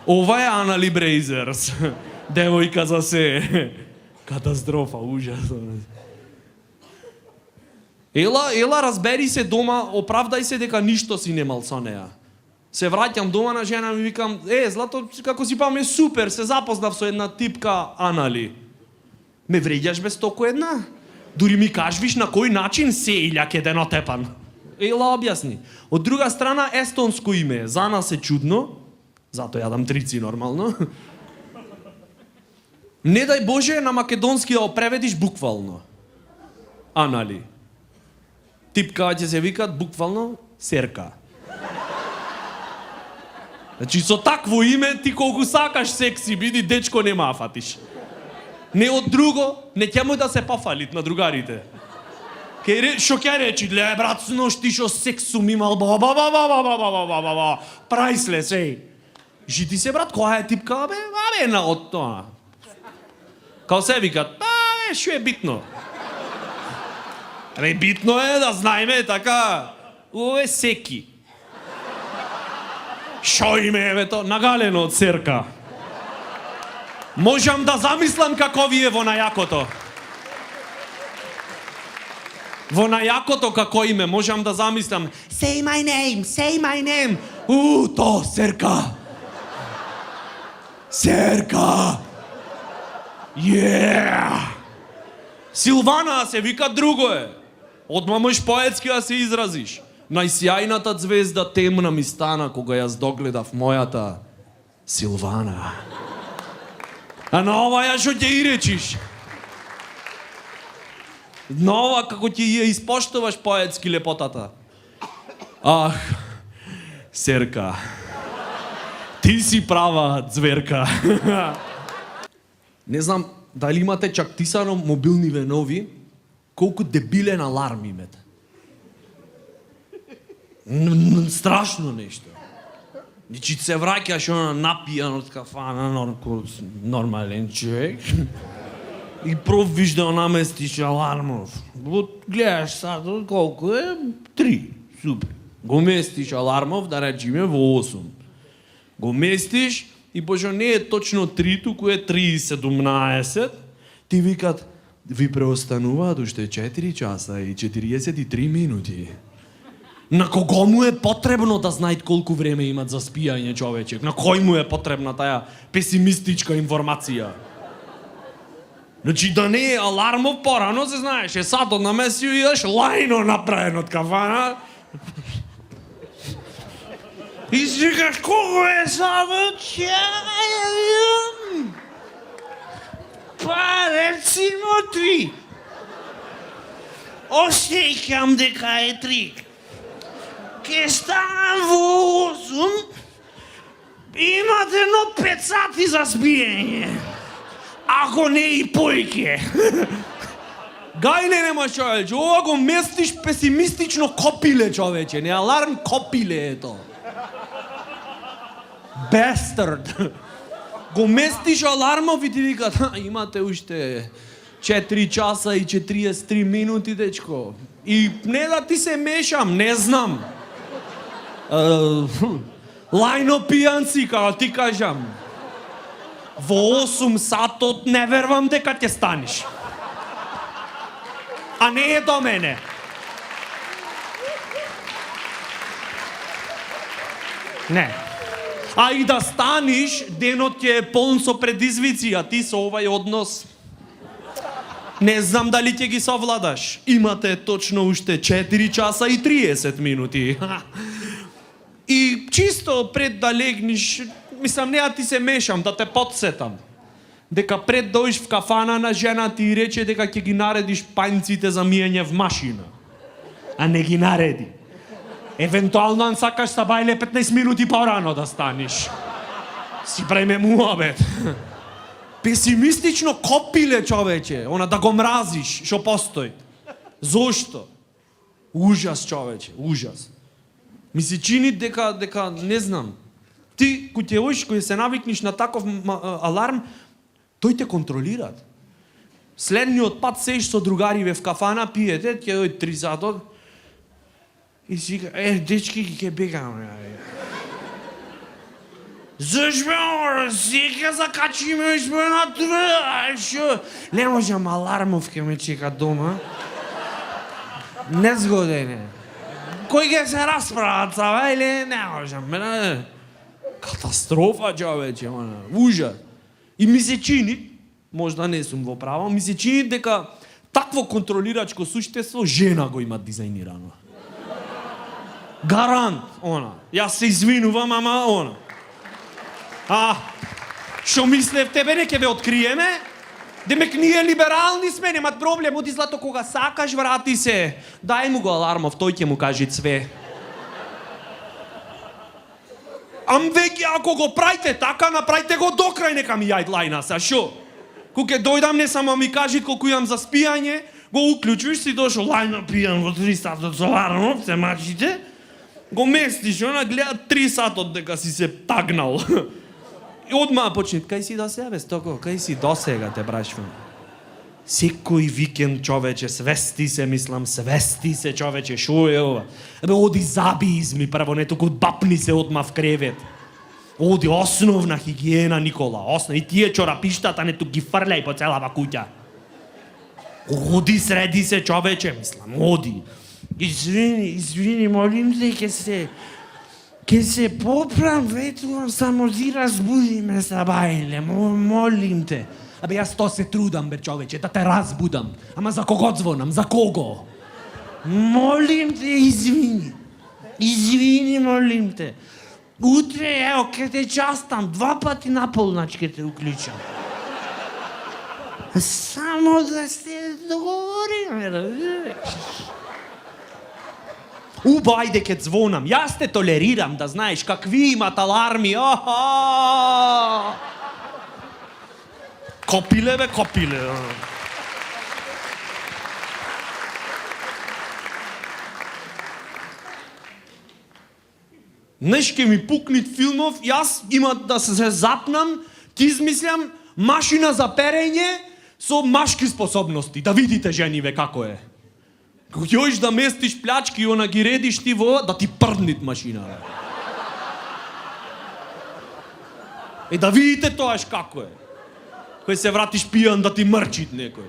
Ова е Анали Брейзерс. Девојка за се. Катастрофа, ужас. Ела, разбери се дома, оправдај се дека ништо си немал со неа. Се враќам дома на жена ми викам, Злато, како си паме супер, се запознав со една типка Анали. Ме вреѓаш без току една? Дури ми кажвиш на кој начин се илјак еден отепан. Ела објасни. Од друга страна, естонско име, за нас е чудно, зато јадам трици нормално. Не дај Боже на македонски да преведиш буквално. Анали. Типка ќе се викат буквално Серка. Значи со такво име ти колку сакаш секси биди, дечко нема фатиш. Не од друго, не ќе му да се пофалит на другарите. Шо ќе речи, ле брат, снош ти шо секс сум имал, прайслес, еј. Жити се брат, која е типка, бе, на од тоа. Као се викат, шо е битно? Битно е да знаеме така, ове секи. Шо име е бето? Нагалено од Серка. Можам да замислам како ви е во најакото. Во најакото како име, можам да замислам. Say my name, say my name. То, Серка. Серка. Силвана се вика друго е. Одма можеш поетски да се изразиш. Најсјајната звезда темна ми стана кога јас догледав мојата Силвана. А на ова ја шо ќе и речиш? На ова како ќе ја испоштуваш поетски лепотата? Ах, Серка. Ти си права зверка. Не знам дали имате чактисано мобилни венови, колку дебилен аларм имате. Страшно нешто. Значи се враќаш напијан од кафана, нормален човек. И пробвиш да наместиш алармов. Гледаш сад, колку е? 3. Супер. Го местиш алармов, да речиме, во 8. Го местиш и пошто не е точно 3, туку е 3:17, ти викат, ви преостануваат уште 4 часа и 43 минути. На кого му е потребно да знаат колку време имат за спијање човечек? На кој му е потребна таа песимистичка информација? Значи да не е алармов порано се знаеше, сатот намесио и идеш лајно направен од кафана. И си викаш, колко е сатот? Па, рецимо 3. Осеќам дека е 3. Ке станам во 8, имате едно 5 сати за спиење. Ако не и појке. Гајле нема човече, ова го местиш песимистично копиле човече, не аларм, копиле е то. Bastard. Го местиш алармов и ти викат, имате уште 4 часа и 43 минути, дечко. И не да ти се мешам, не знам. Лајно пијан си, како ти кажам. Во 8 сатот не вервам дека ќе станеш. А не е до мене. Не. А и да станеш, денот ќе е полн со предизвици, а ти со овај однос Не знам дали ќе ги совладаш. Имате точно уште 4 часа и 30 минути. И чисто пред да легниш, мислам, не да ти се мешам, да те подсетам. Дека пред доиш в кафана на жена ти и рече дека ќе ги наредиш пањците за мијање в машина. А не ги нареди. Евентуално ан сакаш са бајле 15 минути порано да станеш. Си преме муабет. Песимистично копиле, човече, она да го мразиш, шо постои. Зошто? Ужас, човече, ужас. Ми се чини дека не знам. Ти, кој се навикнеш на таков аларм, тој те контролираат. Следниот пат сеиш со другариве в кафана, пиете, ќе дојде 3 сатот, и си кажа, дечки, ќе бегаме. Зашто, сега закачиме на това, не можам, алармов ќе ме чека дома. Незгоден е. Кој ќе се расправат са, или не можам. Катастрофа, човече, ужас. И ми се чини, можда не сум во право, ми се чини дека такво контролирачко суштество жена го има дизајнирано. Гарант, она. Јас се извинувам, ама она. Шо мислев, тебе не ќе ве откриеме? Демек ние либерални сме, немат проблем, оди злато кога сакаш, врати се. Дај му го алармов, тој ќе му каже све. Ам веќе, ако го правите така, направите го до крај, нека ми јајд лајна са, шо? Кога ќе дојдам, не само ми кажи колку имам за спијање, го уклучиш, си дошол, лајна пијам во 3 сатот со алармов, се мачите, го местиш, она гледа 3 сатот дека си се тагнал. И одма почне, кај си до себе, стоко, кај си до сега, те брашвам. Секој викенд, човече, свести се, мислам, свести се, човече, шо е ова? Оди заби изми, прво, не туку бапни се одма в кревет. Оди, основна хигиена, Никола, и тие чорапиштата не тук ги фрлеј по целава куќа. Оди, среди се, човече, мислам, оди. Извини, молим се, ќе се поправам, ветувам, само ти разбуди ме са бајле, молим те. Абе, јас то се трудам, бе, човече, да те разбудам. Ама за кого звонам, за кого? Молим те, извини, молим те. Утре, ево, ке те частам, 2 пати на полнач ке те уклучам. Само да се договориме, разбираш. Ајде ке звонам, јас те толерирам, да знаеш какви имат аларми. Копиле, бе, копиле. Знаеш, ке ми пукнит филмов, јас има да се запнам, ти измислям машина за перење со машки способности. Да видите, жениве, како е. Кога јоиш да местиш плячки и она ги редиш ти во, да ти прднит машина, бе. И да видите тоаш како е. Кој се вратиш пијан да ти мрчит некој.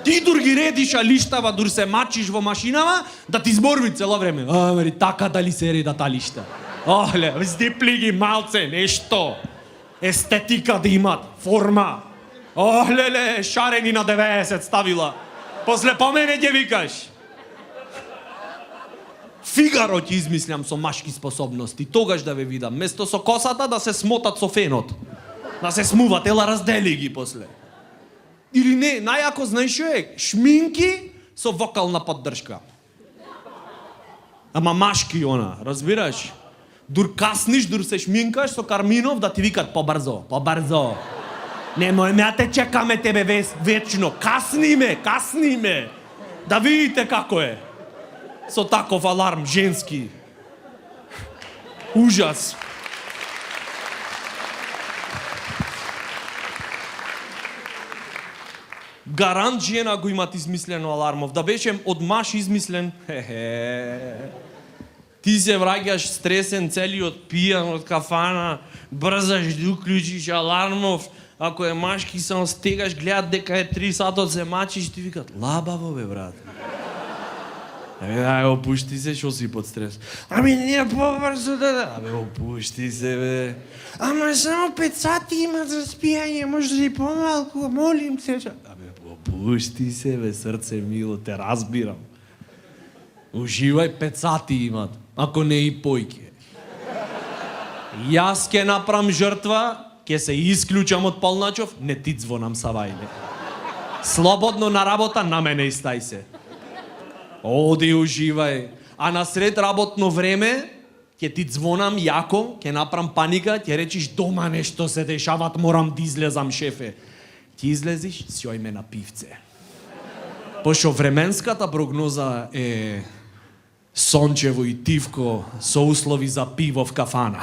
Ти дур ги редиш алиштава, дур се мачиш во машинава, да ти зборви цело време. Мери, така дали се редат алишта. Оле, здипли ги малце, нешто. Естетика да имат, форма. Олеле, шарени на 90 ставила. После по мене ќе викаш. Фигаро ќе измислям со машки способности, тогаш да ве видам. Место со косата да се смотат со фенот. Да се смуват, ела раздели ги после. Или не, најако знаеш шо е? Шминки со вокална поддршка. Ама машки она, разбираш? Дур касниш, дур се шминкаш со Карминов да ти викат побрзо, побрзо. Немој ме, те чекаме тебе вечно. Касни ме. Да видите како е. Со таков аларм женски. Ужас. Гарант жена го имат измислено алармов. Да беше од маш измислен. Ти се враќаш стресен, целиот пијан од кафана, брзаш да уклучиш алармов. Ако е машки, само стегаш, гледат дека е 3 сатот се мачиш, ти викат, лабаво бе, брат. Ајде, опушти се, шо си под стрес. Ами не побрзо да... Абе, опушти се, бе. Ама само 5 сати има за спијање, може да и помалку, молим се. Абе, Пусти се, бе, срце мило, те разбирам. Уживај, 5 сати имат, ако не и појке. Јас ке направам жртва, ке се исклучам од Полначов, не ти звонам Савајле. Слободно на работа, на мене истај се. Оди, уживај. А на сред работно време, ќе ти звонам јако, ќе направам паника, ќе речиш дома нешто се дешават, морам да излезам, шефе. Ти излезиш, сјој ме на пивце. Пошто временската прогноза е сончево и тивко со услови за пиво в кафана.